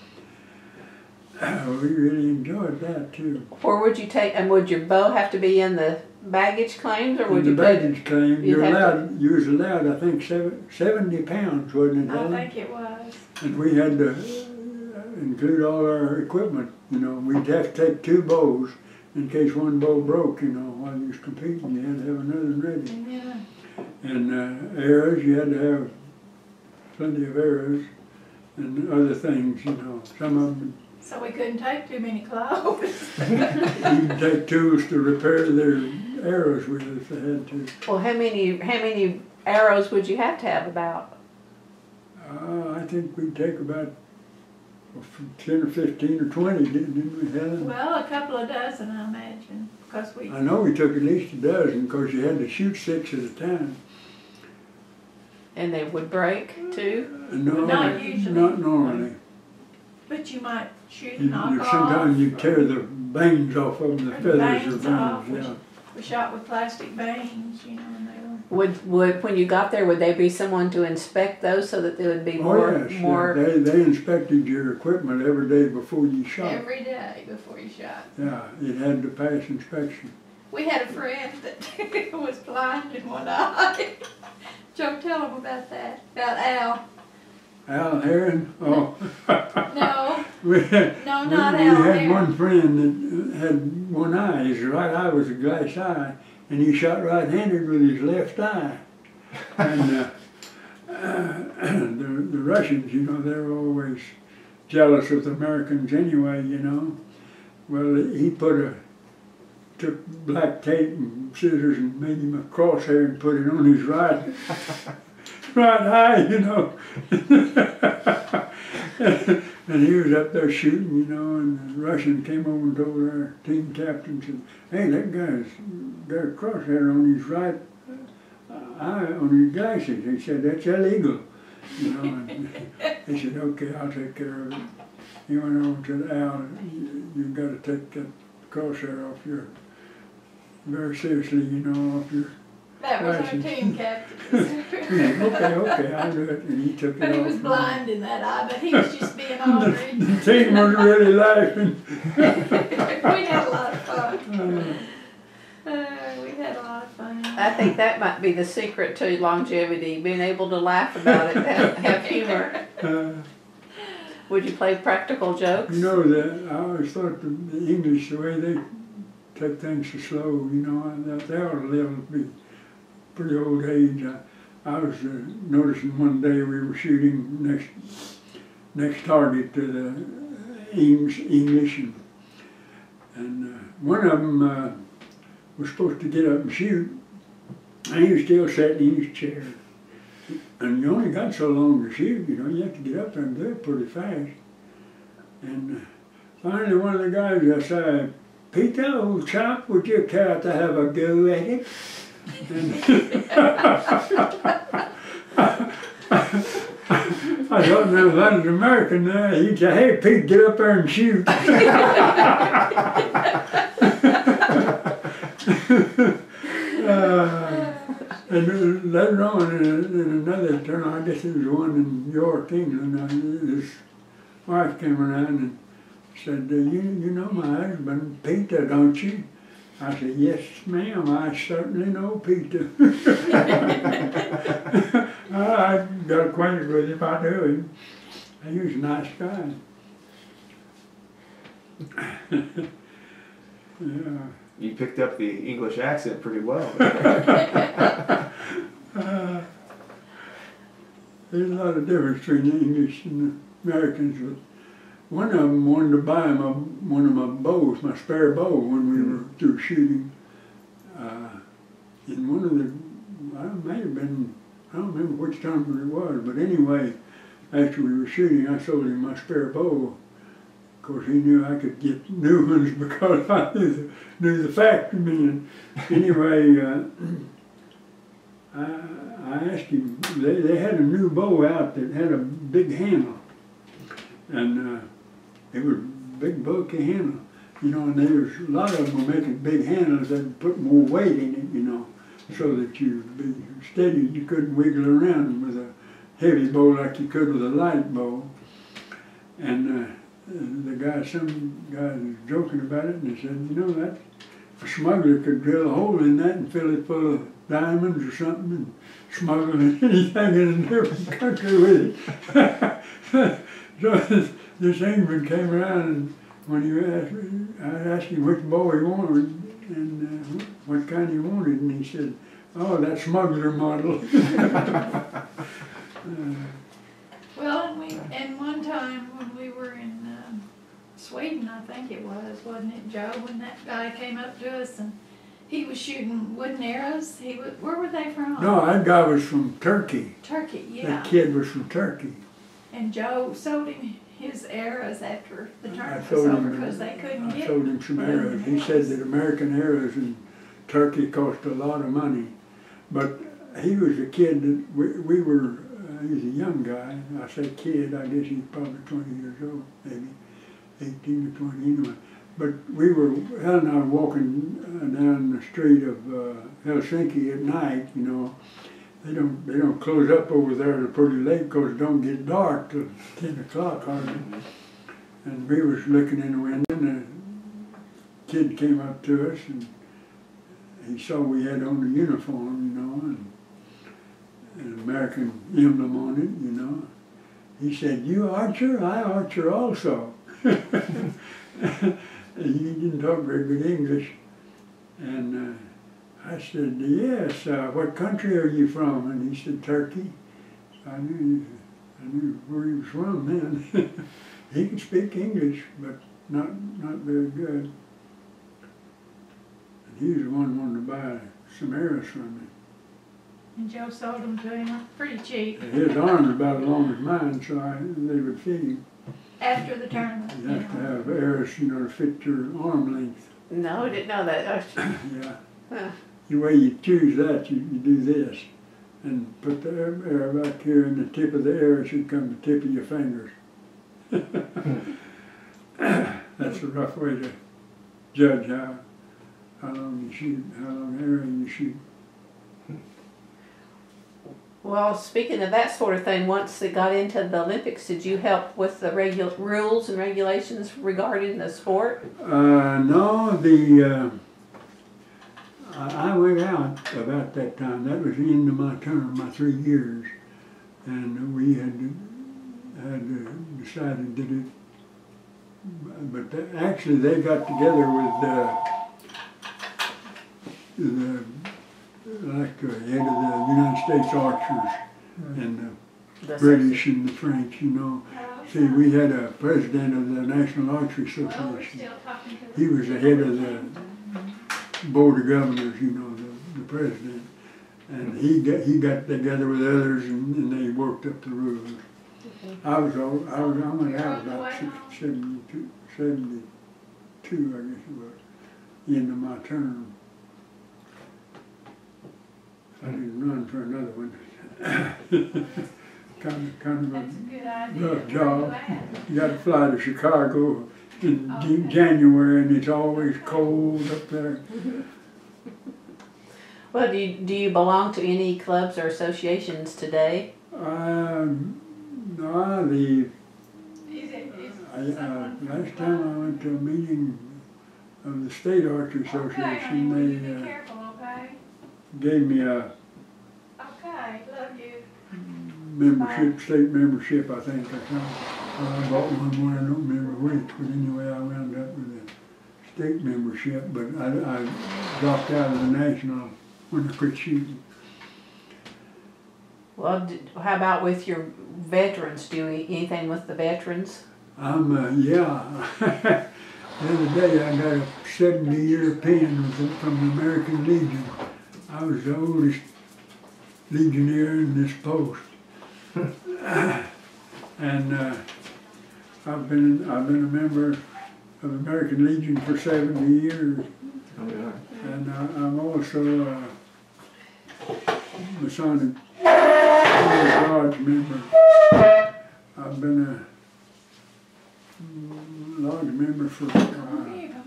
We really enjoyed that too. Where would you take, and would your bow have to be in the baggage claims, or would In you the put baggage claim, you'd have you was allowed, I think, 70 pounds, wasn't it, I Helen? think it was. And we had to include all our equipment. You know, we'd have to take 2 bows in case one bow broke. You know, while you was competing, you had to have another one ready. Yeah. And arrows, you had to have plenty of arrows and other things, you know. Some of them, So we couldn't take too many clothes. you could take tools to repair their arrows with if they had to. Well, how many arrows would you have to have about? I think we'd take about 10 or 15 or 20, didn't we, Helen? Well, a couple of dozen, I imagine, because we. I know we took at least a dozen because you had to shoot 6 at a time. And they would break too? No, Not usually. Not normally. But you might shoot and knock off. Sometimes you tear the bangs off of them, the Or the feathers or bangs off, bangs, yeah. We shot with plastic bangs, you know, and they were. Would when you got there, would they be someone to inspect those so that there would be Oh yes, more? yeah. They inspected your equipment every day before you shot. Every day before you shot. Yeah, it had to pass inspection. We had a friend that was blind in one eye. Joe, tell him about that. About Al. Al Heron? Oh. No. we had, No, we, not we Al had Heron. one friend that had one eye. His right eye was a glass eye, and he shot right-handed with his left eye. And the Russians, you know, they're always jealous of the Americans anyway, you know. Well, he took black tape and scissors and made him a crosshair and put it on his right eye, you know. And he was up there shooting, you know, and the Russian came over and told our team captain, said, hey, that guy's got a crosshair on his right eye, on his glasses. He said, that's illegal, you know. And he said, okay, I'll take care of it. He went over and said, Al, you've got to take that crosshair off your, very seriously, you know, off your That was our glasses. team captain. Okay, I'll do it. And he took it But he off. was blind in that eye, but he was just being ornery. The team was really laughing. We had a lot of fun. We had a lot of fun. I think that might be the secret to longevity, being able to laugh about it, have humor. Would you play practical jokes? You know, that I always thought the English, the way they take things so slow, you know, that they ought to live to be pretty old age. I was noticing one day we were shooting next target to the English, and one of them was supposed to get up and shoot, and he was still sitting in his chair. And you only got so long to shoot, you know, you have to get up there and do it pretty fast. And finally one of the guys I said, Peter, old chap, would you care to have a go at it? And I thought, now that was American there. He'd say, hey Pete, get up there and shoot. And later on, in another turn, I guess there was one in York, England, his wife came around and said, you know my husband, Peter, don't you? I said, yes, ma'am, I certainly know Peter. I got acquainted with him, I knew him. He was a nice guy. Yeah. You picked up the English accent pretty well. There's a lot of difference between the English and the Americans. But one of them wanted to buy one of my bows, my spare bow, when we were through shooting. And one of the, I may have been, I don't remember which time it was, but anyway, after we were shooting, I sold him my spare bow. Of course, he knew I could get new ones because I knew the factory man. Anyway, I asked him, they had a new bow out that had a big handle. And it was a big bulky handle. You know, and there was a lot of them were making big handles that put more weight in it, you know, so that you'd be steady. You couldn't wiggle around with a heavy bow like you could with a light bow. And some guy was joking about it, and he said, you know, that a smuggler could drill a hole in that and fill it full of diamonds or something and smuggle anything in a different country with it. So this England came around, and when I asked him which bow he wanted and what kind he wanted, and he said, oh, that smuggler model. Well, and one time when we were in Sweden, I think it was, wasn't it, Joe, when that guy came up to us and he was shooting wooden arrows? Where were they from? No, that guy was from Turkey. Turkey, yeah. That kid was from Turkey. And Joe sold him his arrows after the I tournament was sold over him, because they couldn't I get sold him some wooden arrows. He said that American arrows in Turkey cost a lot of money. But he was a kid that we were he's a young guy. I say kid, I guess he's probably 20 years old, maybe 18 or 20 anyway. But Hal and I were walking down the street of Helsinki at night, you know. They don't close up over there till pretty late because it don't get dark till 10 o'clock hardly. And we was looking in the window and a kid came up to us and he saw we had on the uniform, you know, and an American emblem on it, you know. He said, "You archer? I archer also." And he didn't talk very good English. And I said, "Yes, what country are you from?" And he said, "Turkey." So I knew where he was from then. He could speak English, but not very good. And he was the one who wanted to buy some arrows from me. And Joe sold them to him pretty cheap. And his arms about as long as mine, so they would fit him. After the tournament. You have to have arrows, you know, to fit your arm length. No, I didn't know that. Yeah. Huh. The way you choose that, you do this. And put the arrow back here, and the tip of the arrow should come to the tip of your fingers. That's a rough way to judge how long you shoot, how long arrow you shoot. Well, speaking of that sort of thing, once it got into the Olympics, did you help with the rules and regulations regarding the sport? No, I went out about that time. That was the end of my term, my 3 years, and we had decided that it. But actually, they got together with the head of the United States archers and the British and the French, you know. See, we had a president of the National Archery Association. He was the head of the board of governors, you know, the president. And he got together with others and they worked up the rules. I went out about 72, I guess it was, the end of my term. I didn't run for another one. kind of a rough job. You got to fly to Chicago in January, and it's always cold up there. Well, do you belong to any clubs or associations today? No, last time I went to a meeting of the State Archery Association, they gave me a membership, state membership, I think. I bought one, I don't remember which, but anyway, I wound up with a state membership, but I dropped out of the national when I quit shooting. Well, how about with your veterans? Do anything with the veterans? Yeah. The other day I got a 70-year pin from the American Legion. I was the oldest legionnaire in this post. And I've been a member of the American Legion for 70 years. Oh, yeah. And I'm also a Masonic Lodge member. I've been a lodge member for a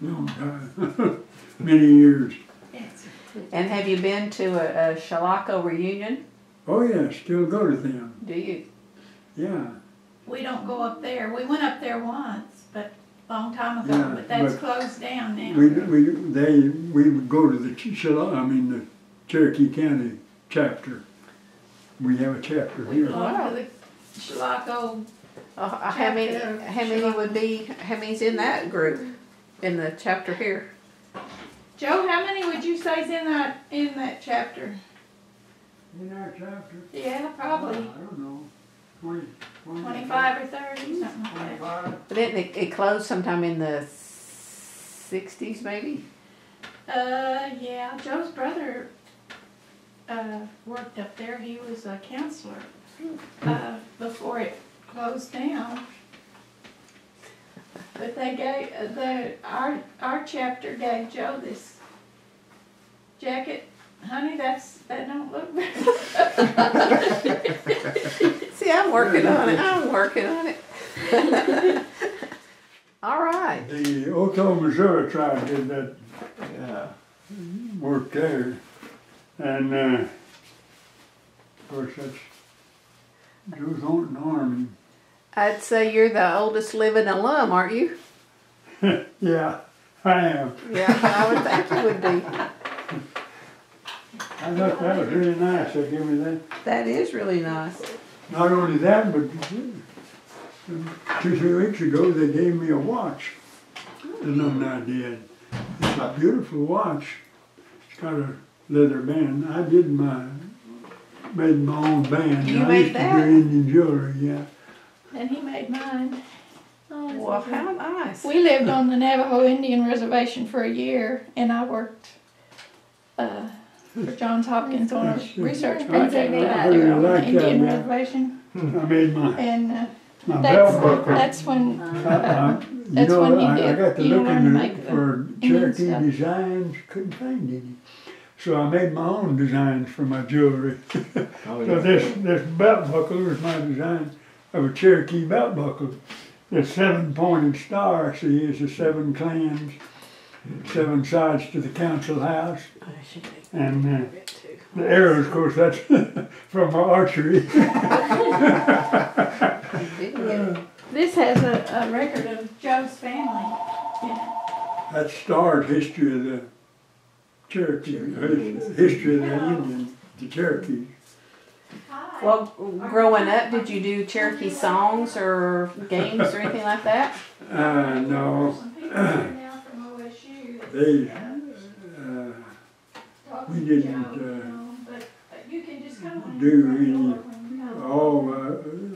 long time, many years. And have you been to a Chilocco reunion? Oh yeah, still go to them. Do you? Yeah. We don't go up there. We went up there once, but a long time ago. Yeah, but that's closed down now. We would go to the Cherokee County chapter. We have a chapter We here. belong to the Chilocco. How many's in that group, in the chapter here? Joe, how many would you say is in that chapter? In our chapter? Yeah, probably. I don't know. 25 or 30, something like that. 25. But didn't it closed sometime in the 60s, maybe? Yeah. Joe's brother worked up there. He was a counselor before it closed down. But they gave our chapter gave Joe this jacket. Honey, that don't look very Yeah, I'm working on it. I'm working on it. All right. The Oklahoma, Missouri tribe did that Yeah. work there. And of course that's Joe Thornton Army. I'd say you're the oldest living alum, aren't you? Yeah, I am. Yeah, I would think you would be. I thought that was really nice. They gave me that. That is really nice. Not only that, but 2-3 weeks ago they gave me a watch. The Alumni did. It's a beautiful watch. It's got a leather band. I made my own band. You I made used that? to do Indian jewelry, yeah. And he made mine. Oh, Well, how nice. we lived on the Navajo Indian Reservation for a year, and I worked for Johns Hopkins on a research project out there on the like that, Indian yeah. Reservation. I made my And belt buckle. that's when You that's know, when he I did. got to You learn to looking make the for Indian Cherokee stuff. designs, couldn't find any. So I made my own designs for my jewelry. Oh, So yeah. this belt buckle is my design of a Cherokee belt buckle. The 7-pointed star, see, is the 7 clans, 7 sides to the council house. And the arrows, of course, that's from my archery. This has a record of Joe's family in it. That star's history of the Cherokee, history of the Indians, the Cherokees. Well, growing up, did you do Cherokee songs or games or anything like that? No, Some people here now from OSU that they, talk we to didn't, Joe, you know, but you can just come on do and any- when you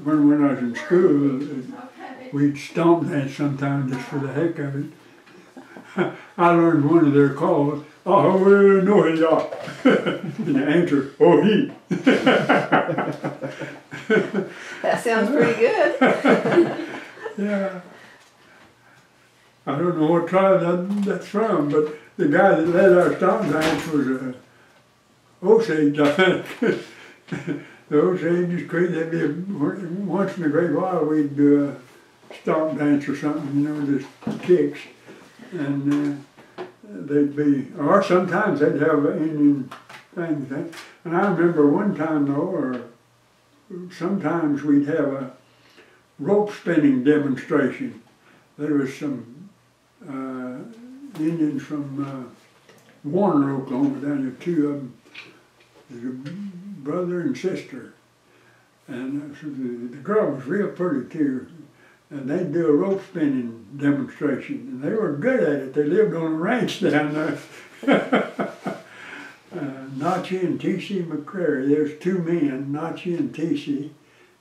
come. when I was in school, Okay. we'd stomp dance sometimes just for the heck of it. I learned one of their calls, oh, no, y'all. And the answer, oh, he. That sounds pretty good. Yeah. I don't know what tribe that's from, but the guy that led our stomp dance was a Osage, I think. The Osage is crazy. There'd be once in a great while we'd do a stomp dance or something, you know, just kicks. And they'd be, or sometimes they'd have an Indian thing. And I remember one time though, or sometimes we'd have a rope spinning demonstration. There was some Indians from Warner, Oklahoma, down there, 2 of them. There's a brother and sister. And so the girl was real pretty too. And they'd do a rope spinning demonstration. And they were good at it. They lived on a ranch down there. Notchie and T.C. McCrary. There's 2 men, Notchie and T.C.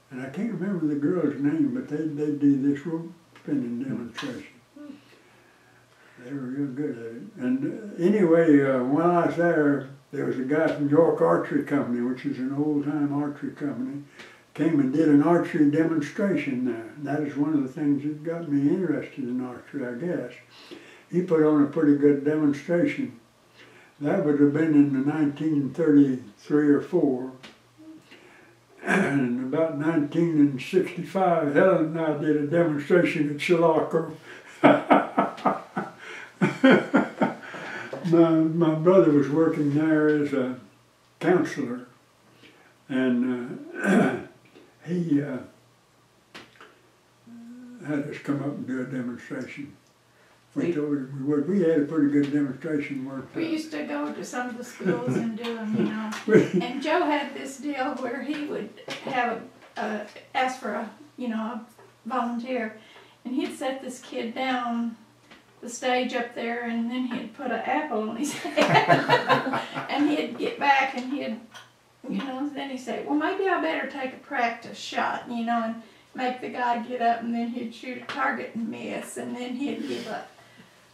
And I can't remember the girl's name, but they do this rope spinning demonstration. They were real good at it. And anyway, while I was there was a guy from York Archery Company, which is an old-time archery company, came and did an archery demonstration there. And that is one of the things that got me interested in archery, I guess. He put on a pretty good demonstration. That would have been in the 1933 or 4. And about 1965, Helen and I did a demonstration at Chilocco. My brother was working there as a counselor, and he had us come up and do a demonstration. We told him we would. We had a pretty good demonstration worked We out. used to go to some of the schools and do them, you know. And Joe had this deal where he would have ask for a volunteer, and he'd set this kid down the stage up there, and then he'd put an apple on his head, and he'd get back and he'd, then he'd say, well, maybe I better take a practice shot, and make the guy get up, and then he'd shoot a target and miss, and then he'd give a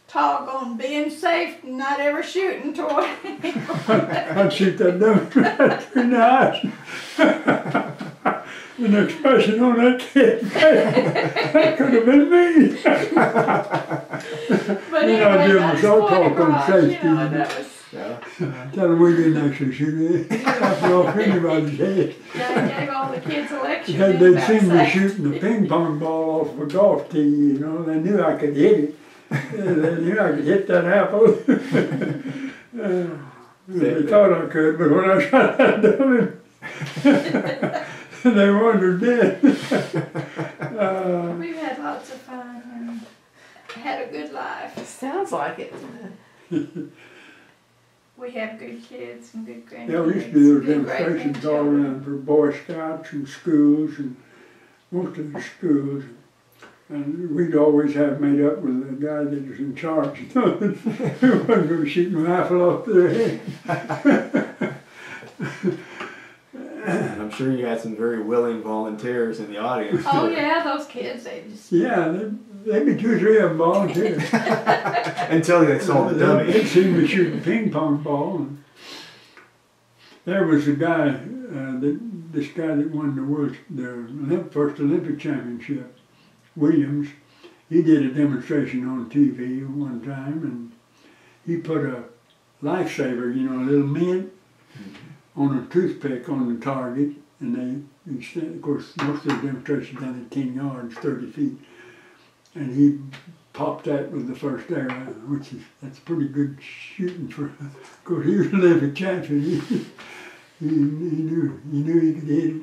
talk on being safe and not ever shooting toward I'd shoot that dumb right in the eyes. An expression on that kid. That could have been me. But You know, anyway, doing I the just so-called point across, safety. that was Yeah. Tell them we didn't actually shoot it. After off anybody's head. Jay gave all the kids a lecture. They'd seen me shooting the ping pong ball off a golf tee, you know. They knew I could hit it. They knew I could hit that apple. They thought I could, but when I shot that dummy, they wondered then. We've had lots of fun and had a good life. Sounds like it. We have good kids and good grandkids. Yeah, we used to do those good demonstrations all great-grandchildren. around for Boy Scouts and schools, and most of the schools. And we'd always have made up with the guy that was in charge. Who wasn't going to shoot a rifle off their head. And I'm sure you had some very willing volunteers in the audience. Oh too. yeah, those kids, they just... Yeah, there'd be 2 or 3 of them volunteers. Until they saw the dummy. They'd seen me shoot a ping pong ball. And there was a guy, this guy that won the first Olympic championship, Williams. He did a demonstration on TV one time, and he put a lifesaver, you know, a little mint, on a toothpick on the target, and of course, most of the demonstrations done at 10 yards, 30 feet, and he popped that with the first arrow, that's pretty good shooting for. Of course, he was an Olympic champion. He knew he could hit it.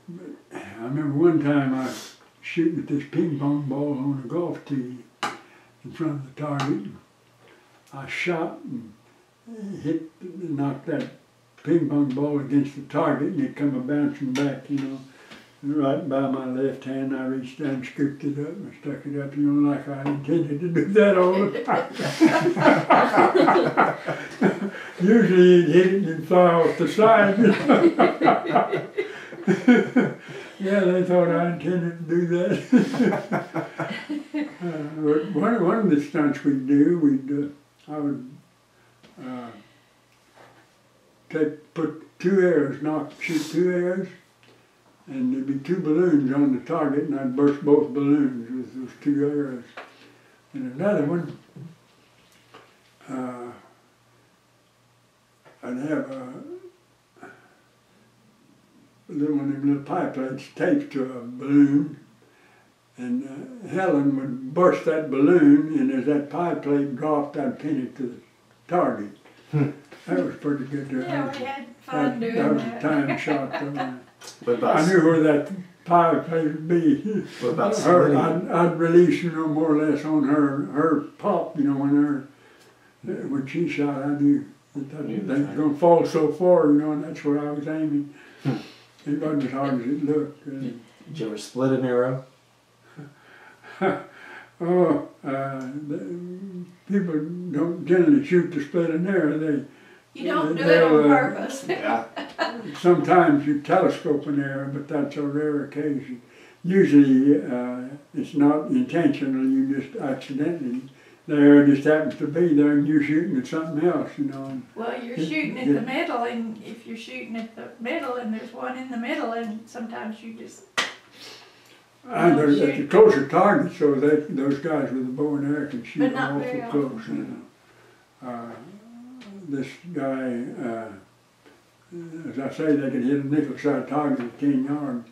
But I remember one time I was shooting at this ping pong ball on a golf tee in front of the target. I shot and knocked that ping pong ball against the target, and it come bouncing back, you know, right by my left hand. I reached down and scooped it up and stuck it up, you know, like I intended to do that all the time. Usually he'd hit it and it'd fly off the side. You know? Yeah, they thought I intended to do that. One of the stunts we'd do, I would put 2 arrows, shoot 2 arrows, and there'd be 2 balloons on the target, and I'd burst both balloons with those 2 arrows. And another one, I'd have a little one of them little pie plates taped to a balloon, and Helen would burst that balloon, and as that pie plate dropped, I'd pin it to the target. That was pretty good. Yeah, we had fun doing that. That was a time shot. I knew where that pie plate would be. What about I'd release, you know, more or less on her pop, you know, when she shot, I knew that they was going to fall so far, you know, and that's where I was aiming. It wasn't as hard as it looked. Did you ever split an arrow? People don't generally shoot to split an arrow. You don't do it on purpose. Yeah. Sometimes you telescope an arrow, but that's a rare occasion. Usually it's not intentional, you just accidentally. The arrow just happens to be there and you're shooting at something else, you know. Well, you're shooting at the middle, and if you're shooting at the middle and there's one in the middle, and sometimes you just... And there's a closer target, so those guys with the bow and arrow can shoot awful close, you know. This guy, as I say, they could hit a nickel-shot target at 10 yards.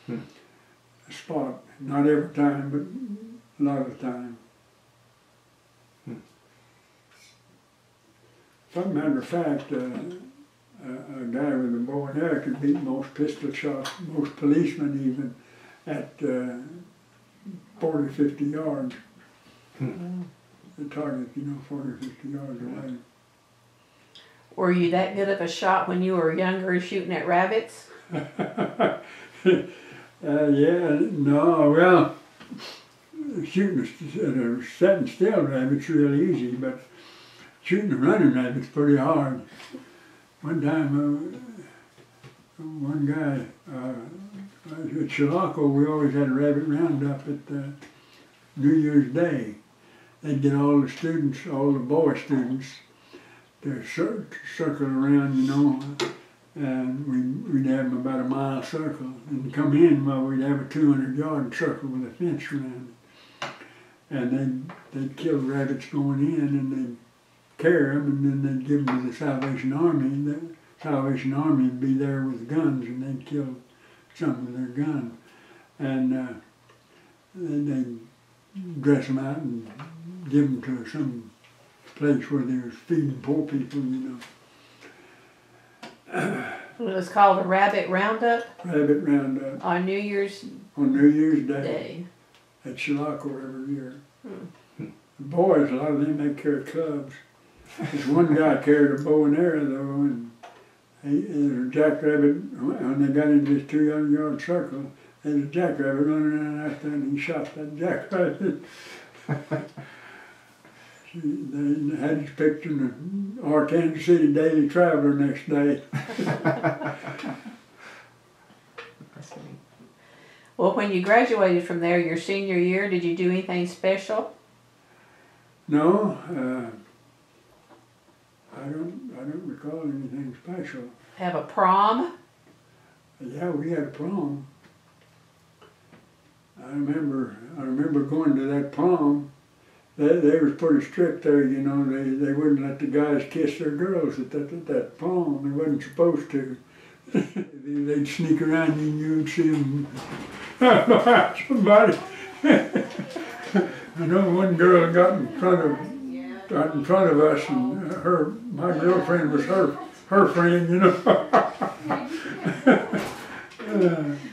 A spot. Not every time, but a lot of the time. As a matter of fact, a guy with a bow and arrow could beat most pistol shots, most policemen even, at 40, 50 yards. The target, you know, 40 or 50 yards away. Were you that good of a shot when you were younger shooting at rabbits? Shooting a setting still rabbit's real easy, but shooting a running rabbit's pretty hard. One time, one guy, at Chilocco, we always had a rabbit roundup at New Year's Day. They'd get all the students, all the boy students, to circle around, you know, and we'd have them about a mile circle, and come in, well, we'd have a 200-yard circle with a fence around it. And they'd kill rabbits going in, and they'd carry them, and then they'd give them to the Salvation Army. The Salvation Army would be there with guns, and they'd kill some with their gun. And then they'd dress them out and give them to some place where they was feeding poor people, you know. It was called a rabbit roundup Rabbit roundup on New Year's on New Year's Day Day. at Chilocco every year. The boys, a lot of them, they carried clubs. This one guy carried a bow and arrow though, and there was a jackrabbit, when they got into this 200-yard circle, there was a jackrabbit running around after him, and he shot that jackrabbit. They had his picture in the Kansas City Daily Traveler next day. Well, when you graduated from there, your senior year, did you do anything special? No, I don't recall anything special. Have a prom? Yeah, we had a prom. I remember going to that prom. They was pretty strict there, you know. They wouldn't let the guys kiss their girls at that prom. They wasn't supposed to. They'd sneak around and you'd see them somebody. I know one girl got in front of us, and my girlfriend was her friend, you know.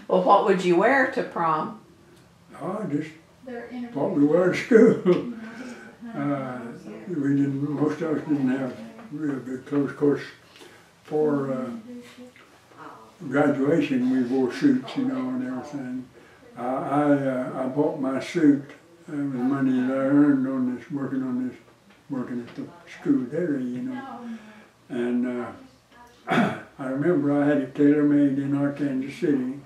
Well, what would you wear to prom? I just what we were at school. Most of us didn't have real good clothes. Of course, for graduation we wore suits, you know, and everything. I bought my suit with money that I earned on this, working at the school dairy, you know. And I remember I had it tailor-made in Kansas City,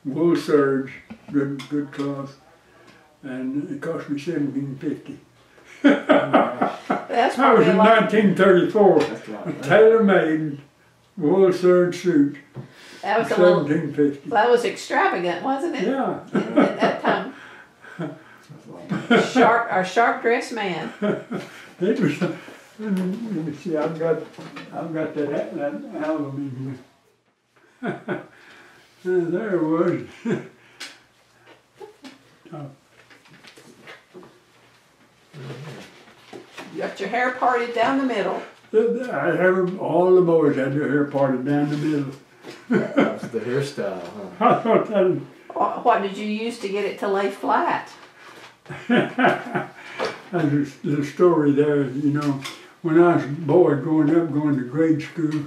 wool serge, good cloth, and it cost me $17.50. That's I was in like 1934, a tailor-made wool serge suit. that was $17.50. that was extravagant, wasn't it? Yeah. At that time. A sharp dressed man. It was. Let me see. I've got that album in here. There it was. You got your hair parted down the middle. All the boys had their hair parted down the middle. That's the hairstyle, huh? I thought that. What did you use to get it to lay flat? There's a story there, you know. When I was a boy going to grade school,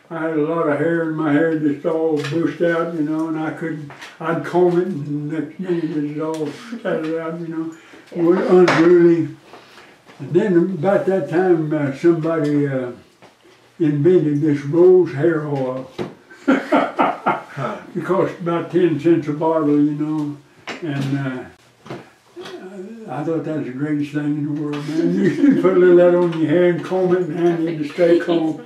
I had a lot of hair and my hair just all bushed out, you know, and I'd comb it and the next minute it was all scattered out, you know. It was unruly. And then about that time somebody invented this rose hair oil. It cost about 10 cents a bottle, you know, and I thought that was the greatest thing in the world, man. You put a little of that on your hair and comb it and hand it to stay combed.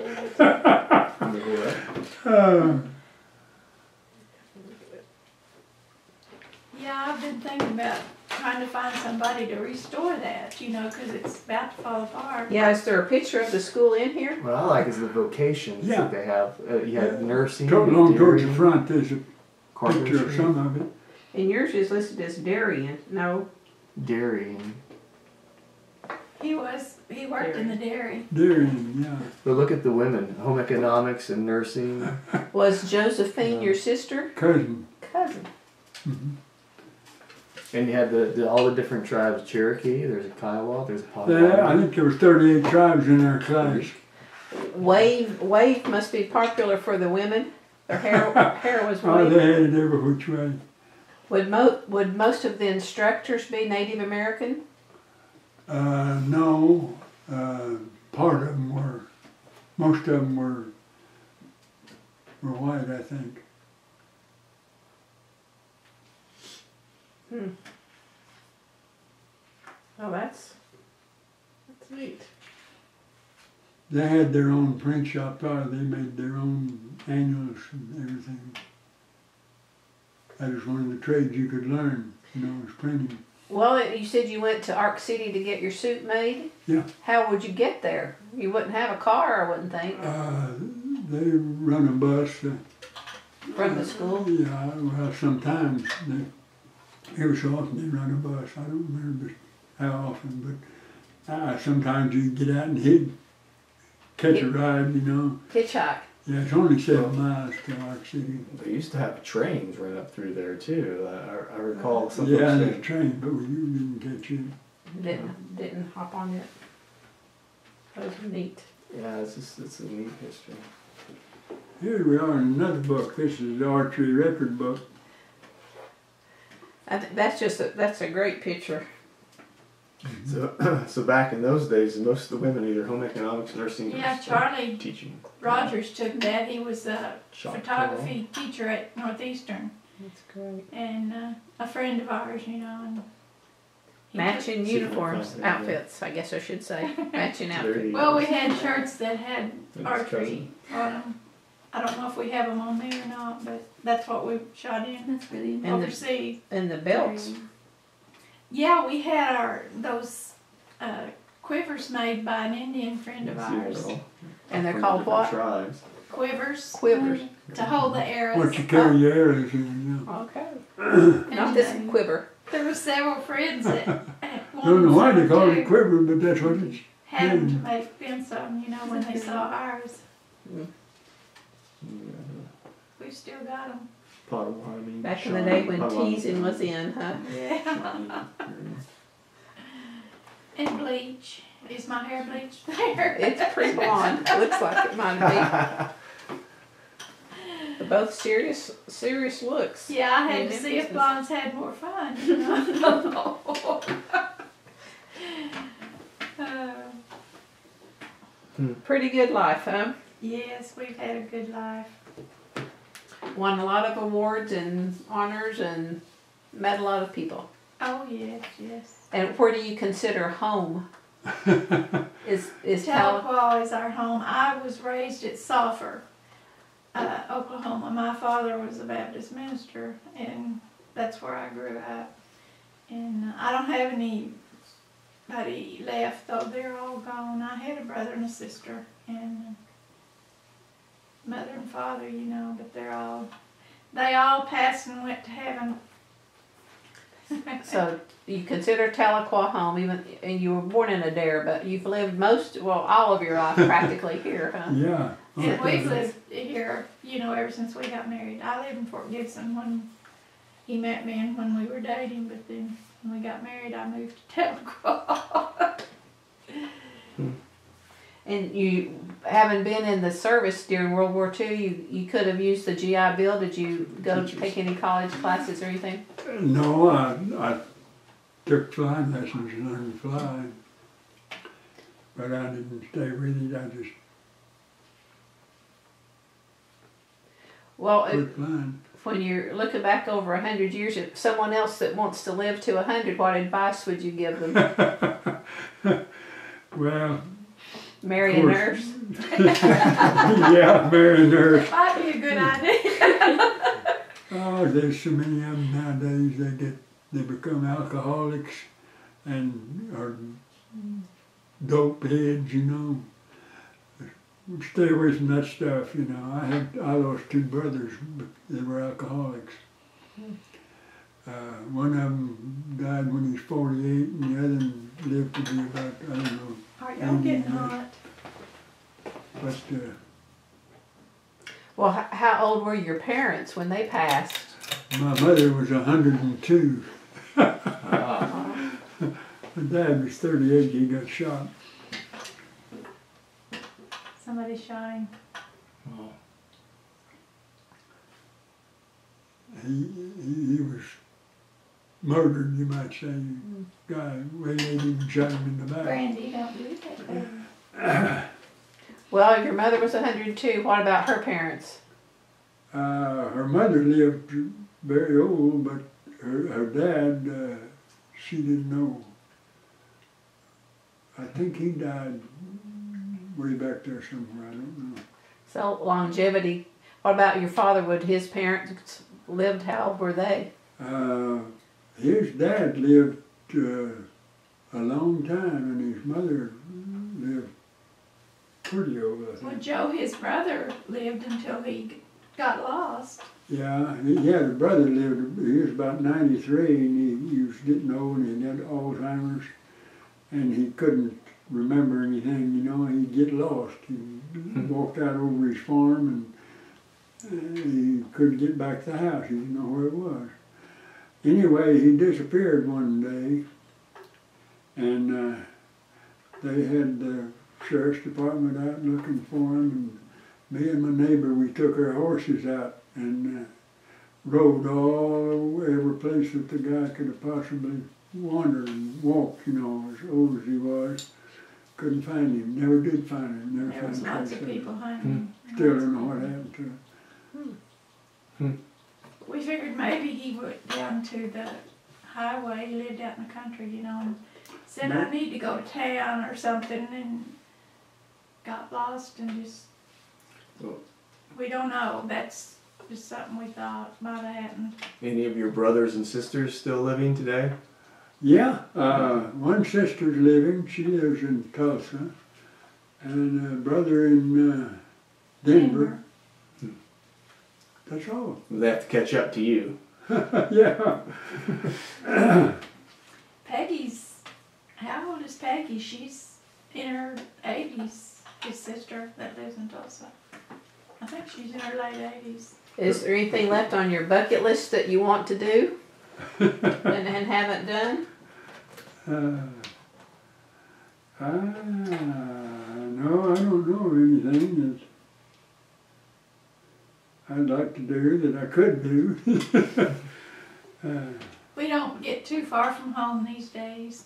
Yeah, I've been thinking about trying to find somebody to restore that, you know, because it's about to fall apart. Yeah, is there a picture of the school in here? What I like is the vocations that they have. You have nursing, Along towards the dairy, front, there's a picture of carpentry, some of it. And yours is listed as dairying. No. dairying. He worked in the dairy. Dairying, yeah. But look at the women, home economics and nursing. Was Josephine your sister? Cousin. Cousin. Mm-hmm. And you had all the different tribes, Cherokee, there's a Kiowa, there's a Potawatomi. Yeah, I think there was 38 tribes in our class. Wave must be popular for the women. Their hair was Oh, wavy. they had it every which way. Would most of the instructors be Native American? No, part of them were. Most of them were white, I think. Oh, that's neat. They had their own print shop there. They made their own annuals and everything. That was one of the trades you could learn, you know, was printing. Well, you said you went to Ark City to get your suit made? Yeah. How would you get there? You wouldn't have a car, I wouldn't think. They run a bus. From the school? Yeah, well, sometimes. Every so often they run a bus. I don't remember how often, but sometimes you get out and catch a ride, you know. Hitchhike. Yeah, it's only 7 miles to Ark City. They used to have trains run up through there too. I recall something. Yeah, there's a train, but we didn't catch it. Didn't hop on it. That was neat. Yeah, it's a neat history. Here we are in another book. This is the archery record book. I think that's a great picture. So back in those days, most of the women either home economics, nursing, Yeah, or Charlie teaching. Rogers took that. He was a Shop photography teacher at Northeastern, That's great. and a friend of ours, you know. And he Matching took- uniforms, Yeah. outfits, I guess I should say. Matching There outfits. you Well, go. we had shirts that had And his archery on them. I don't know if we have them on there or not, but that's what we shot in. That's really And the- Overseas. And the belts. Yeah, we had those quivers made by an Indian friend of You see it ours. all. And they're From called different what? Tribes. Quivers. Quivers. To hold the arrows. What you carry your arrows in, yeah. Okay. And, Not this quiver. There were several friends that I don't know why they call it quiver, but that's what it's. had them to make them some, you know, when they saw ours. Yeah. We've still got them. Potawatomi. Back in the day when Potawatomi. teasing was in, huh? Yeah. And bleach. Is my hair bleached there? It's pretty blonde. Looks like it might be. They're both serious looks. Yeah, I had In to their see if business. blondes had more fun. You know? Pretty good life, huh? Yes, we've had a good life. Won a lot of awards and honors and met a lot of people. Oh yes, yes. And where do you consider home? Is Tahlequah is our home. I was raised at Sulphur, Oklahoma. My father was a Baptist minister, and that's where I grew up. And I don't have anybody left, though they're all gone. I had a brother and a sister, and mother and father, you know, but they all passed and went to heaven. So you consider Tahlequah home, even and you were born in Adair, but you've lived all of your life practically here, huh? Yeah. And we've lived here, you know, ever since we got married. I lived in Fort Gibson when he met me and when we were dating, but then when we got married, I moved to Tahlequah. And you, having been in the service during World War II, you could have used the GI Bill. Did you go take any college classes or anything? No, I took flying lessons and learned to fly, but I didn't stay with it. I just Well, quit flying. when you're looking back over 100 years, if someone else that wants to live to 100, what advice would you give them? Well, Marry a course. nurse? yeah, marry a nurse. Might be a good idea. Oh, there's so many of them nowadays. They become alcoholics and are dope heads, you know. Stay away from that stuff, you know. I lost 2 brothers, but they were alcoholics. One of them died when he was 48, and the other one lived to be about, I don't know. Are y'all getting hot? But Well, how old were your parents when they passed? my mother was 102. Ah, My dad was 38, he got shot. Somebody shine. well, He was murdered, you might say. Guy waylaid him and shot him in the back. Brandy, don't do that, baby. Well, your mother was 102. What about her parents? Her mother lived very old, but her dad, she didn't know. I think he died way back there somewhere, I don't know. So longevity. What about your father? Would his parents lived? How old were they? His dad lived a long time, and his mother lived pretty old, I think. Well, Joe, his brother, lived until he got lost. Yeah, he had a brother lived, he was about 93, and he was getting old, and he had Alzheimer's, and he couldn't remember anything, you know, he'd get lost. He walked out over his farm, and he couldn't get back to the house, he didn't know where it was. Anyway, he disappeared one day, and they had the sheriff's department out looking for him, and me and my neighbor, we took our horses out and rode all over every place that the guy could have possibly wandered and walked, you know, as old as he was. Couldn't find him, never did find him. There was lots of people hunting him. Still don't know what happened to him. We figured maybe he went down to the highway, he lived out in the country, you know, and said, I need to go to town or something, and got lost and just, we don't know. That's just something we thought might have happened. Any of your brothers and sisters still living today? Yeah, one sister's living, she lives in Tulsa, and a brother in Denver. That's all. They have to catch up to you. Yeah. Peggy's, how old is Peggy? She's in her 80s, his sister that lives in Tulsa. I think she's in her late 80s. Is there anything left on your bucket list that you want to do and haven't done? No, I don't know anything that I'd like to do that I could do. We don't get too far from home these days.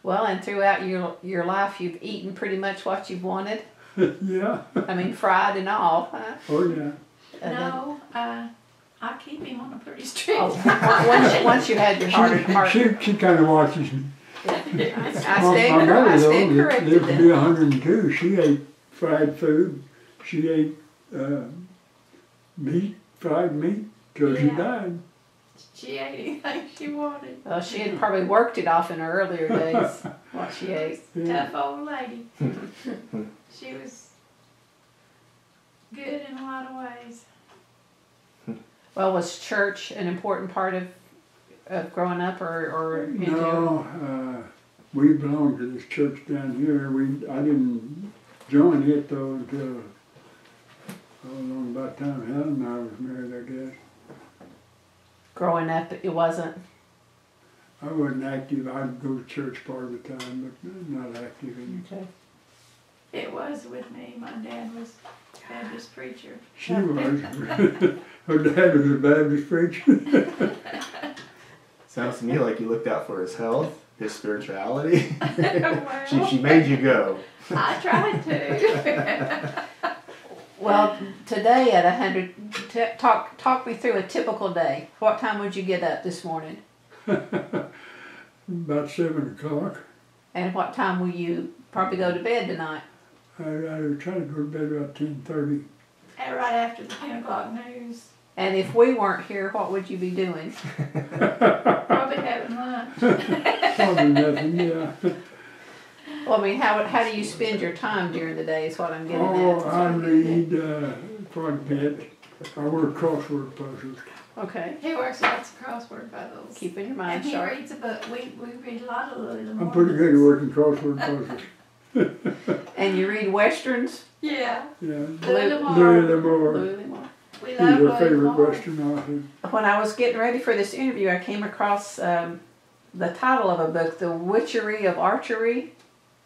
Well, and throughout your life, you've eaten pretty much what you've wanted. Yeah. I mean, fried and all. Huh? Oh, yeah. No, I keep him on a pretty strict. Once you had your heart. She kind of watches me. I My mother, though, stand corrected. lived to be 102. She ate fried food. She ate meat, fried meat, till she died. She ate anything she wanted. Well, she had probably worked it off in her earlier days, what she ate. Tough old lady. She was good in a lot of ways. Well, was church an important part of growing up, or into? No, we belonged to this church down here. I didn't join it though until about the time Helen and I was married, I guess. Growing up, it wasn't. I wasn't active. I'd go to church part of the time, but not active in it. Okay. It was with me. My dad was a Baptist preacher. She was. Her dad was a Baptist preacher. Sounds to me like you looked out for his health, his spirituality. Well, she made you go. I tried to. Well, today at 100, talk me through a typical day. What time would you get up this morning? About 7 o'clock. And what time will you probably go to bed tonight? I try to go to bed about 10:30. Right after the 10 o'clock news. And if we weren't here, what would you be doing? Probably having lunch. Probably nothing, yeah. Well, I mean, how do you spend your time during the day is what I'm getting Oh, at. I read quite a bit. I work crossword puzzles. Okay. He works lots of crossword puzzles. Keeping your mind And he sharp. reads a book. We read a lot of Louis I'm pretty good at working crossword puzzles. And you read westerns? Yeah. Yeah. Louis Louis L'Amour. Louis L'Amour. We He's love our Louis favorite L'Amour. Western author. When I was getting ready for this interview, I came across the title of a book, The Witchery of Archery.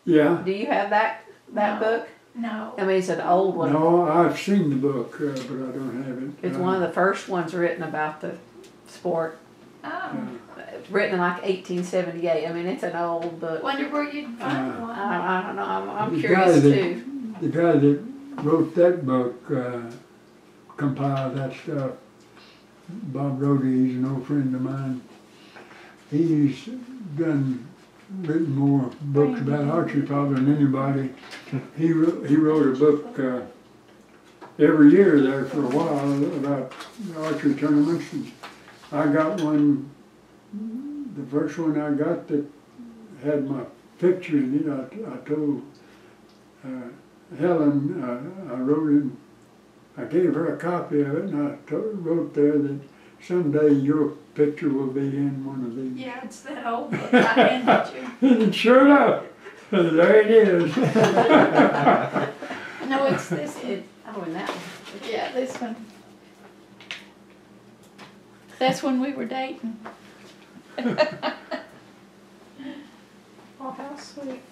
Yeah. Do you have that No. book? No. I mean, it's an old one. No, I've seen the book, but I don't have it. It's one of the first ones written about the sport. Oh. Written in like 1878. I mean, it's an old book. Wonder where you'd find one. I don't know. I'm The curious guy that- too. The guy that wrote that book, compiled that stuff, Bob Rody, he's an old friend of mine. He's written more books about archery probably than anybody. He wrote a book every year there for a while about archery tournaments. And I got one the first one I got that had my picture in it, I told Helen, I wrote in, I gave her a copy of it, and I wrote there that someday your picture will be in one of these. Yeah, it's that old book I handed you. And sure enough, there it is. No, it's this one. Oh, and that one. Yeah, this one. That's when we were dating. Oh, how sweet.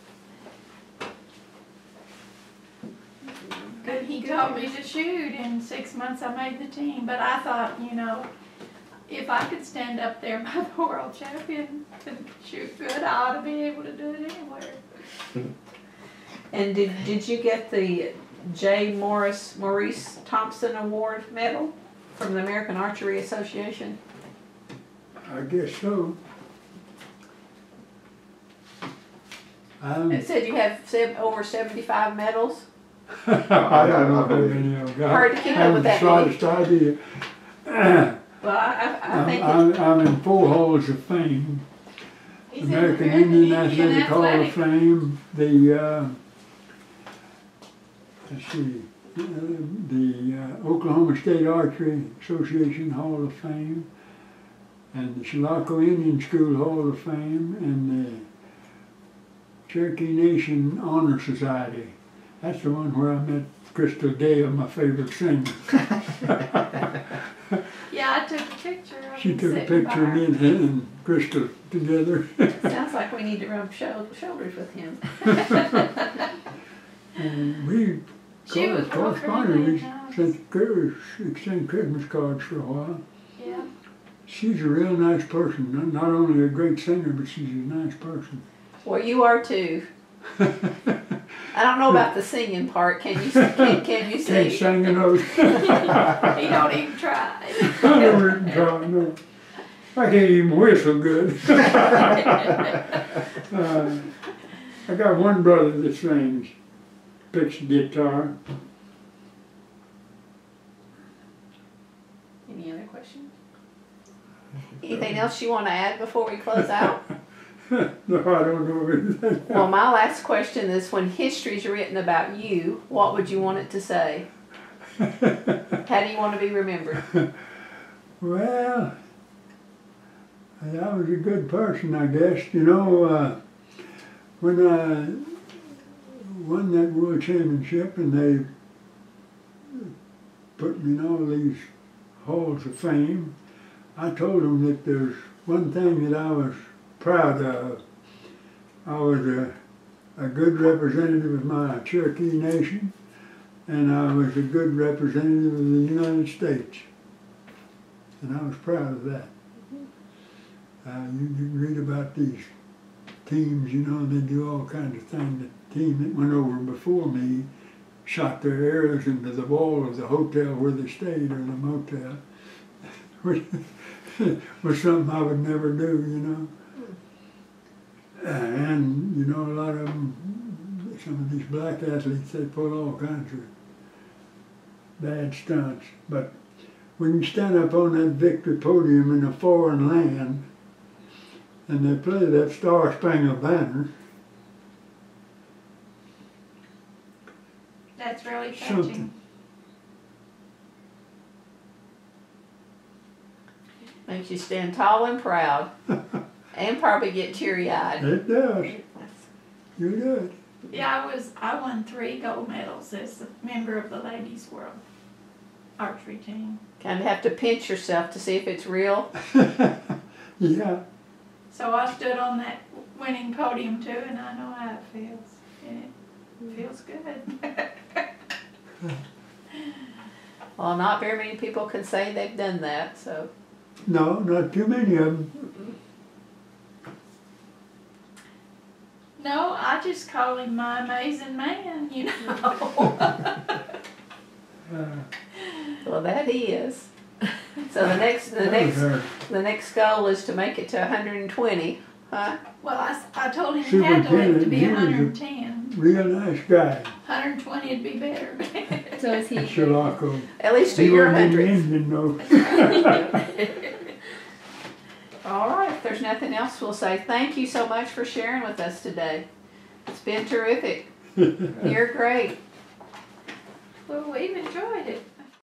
And he taught me to shoot. In 6 months I made the team. But I thought, you know, if I could stand up there by the world champion and shoot good, I ought to be able to do it anywhere. And did you get the J. Maurice Thompson Award medal from the American Archery Association? I guess so. It said you have over 75 medals. I don't know how many I've got. Hard to keep up with that, I haven't the slightest idea. Well, I think I'm in 4 halls of fame. He's in American the Indian Athletic Hall of Fame, the let's see, the Oklahoma State Archery Association Hall of Fame, and the Chilocco Indian School Hall of Fame, and the Cherokee Nation Honor Society. That's the one where I met Crystal Dale, my favorite singer. Yeah, I took a picture of She him took a sitting picture of by me and Crystal together. sounds like we need to rub shoulders with him. And we She was corresponded. really We nice. exchanged Christmas cards for a while. Yeah. She's a real nice person. Not only a great singer, but she's a nice person. Well, you are too. I don't know about the singing part. Can you can you Can't sing? sing a note. He don't even try. I never even tried, no. I can't even whistle good. I got one brother that sings, picks the guitar. Any other questions? Anything else you want to add before we close out? No, I don't know anything. Well, my last question is, when history's written about you, what would you want it to say? How do you want to be remembered? Well, I was a good person, I guess. You know, when I won that world championship and they put me in all these halls of fame, I told them that there's one thing that I was proud of. I was a good representative of my Cherokee Nation, and I was a good representative of the United States. And I was proud of that. You read about these teams, you know, they do all kinds of things. The team that went over before me shot their arrows into the wall of the hotel where they stayed, or the motel, which was something I would never do, you know. And, you know, a lot of them, some of these black athletes, they pull all kinds of bad stunts. But when you stand up on that victory podium in a foreign land and they play that Star Spangled Banner, That's really touching. something. Makes you stand tall and proud, and probably get teary-eyed. It does. You do it. Yeah, I won 3 gold medals as a member of the ladies' world archery team. Kind of have to pinch yourself to see if it's real. Yeah. So I stood on that winning podium too, and I know how it feels. And it feels good. Well, not very many people can say they've done that, so. No, not too many of them. No, I just call him my amazing man, you know. Well, that he is. So the next goal is to make it to 120, huh? Well, I told him he had to live to be 110. Real nice guy. 120 would be better. So is he? Chilocco. At least to He your wasn't 100. Indian, though. All right, if there's nothing else, we'll say thank you so much for sharing with us today. It's been terrific. You're great. Well, we've enjoyed it.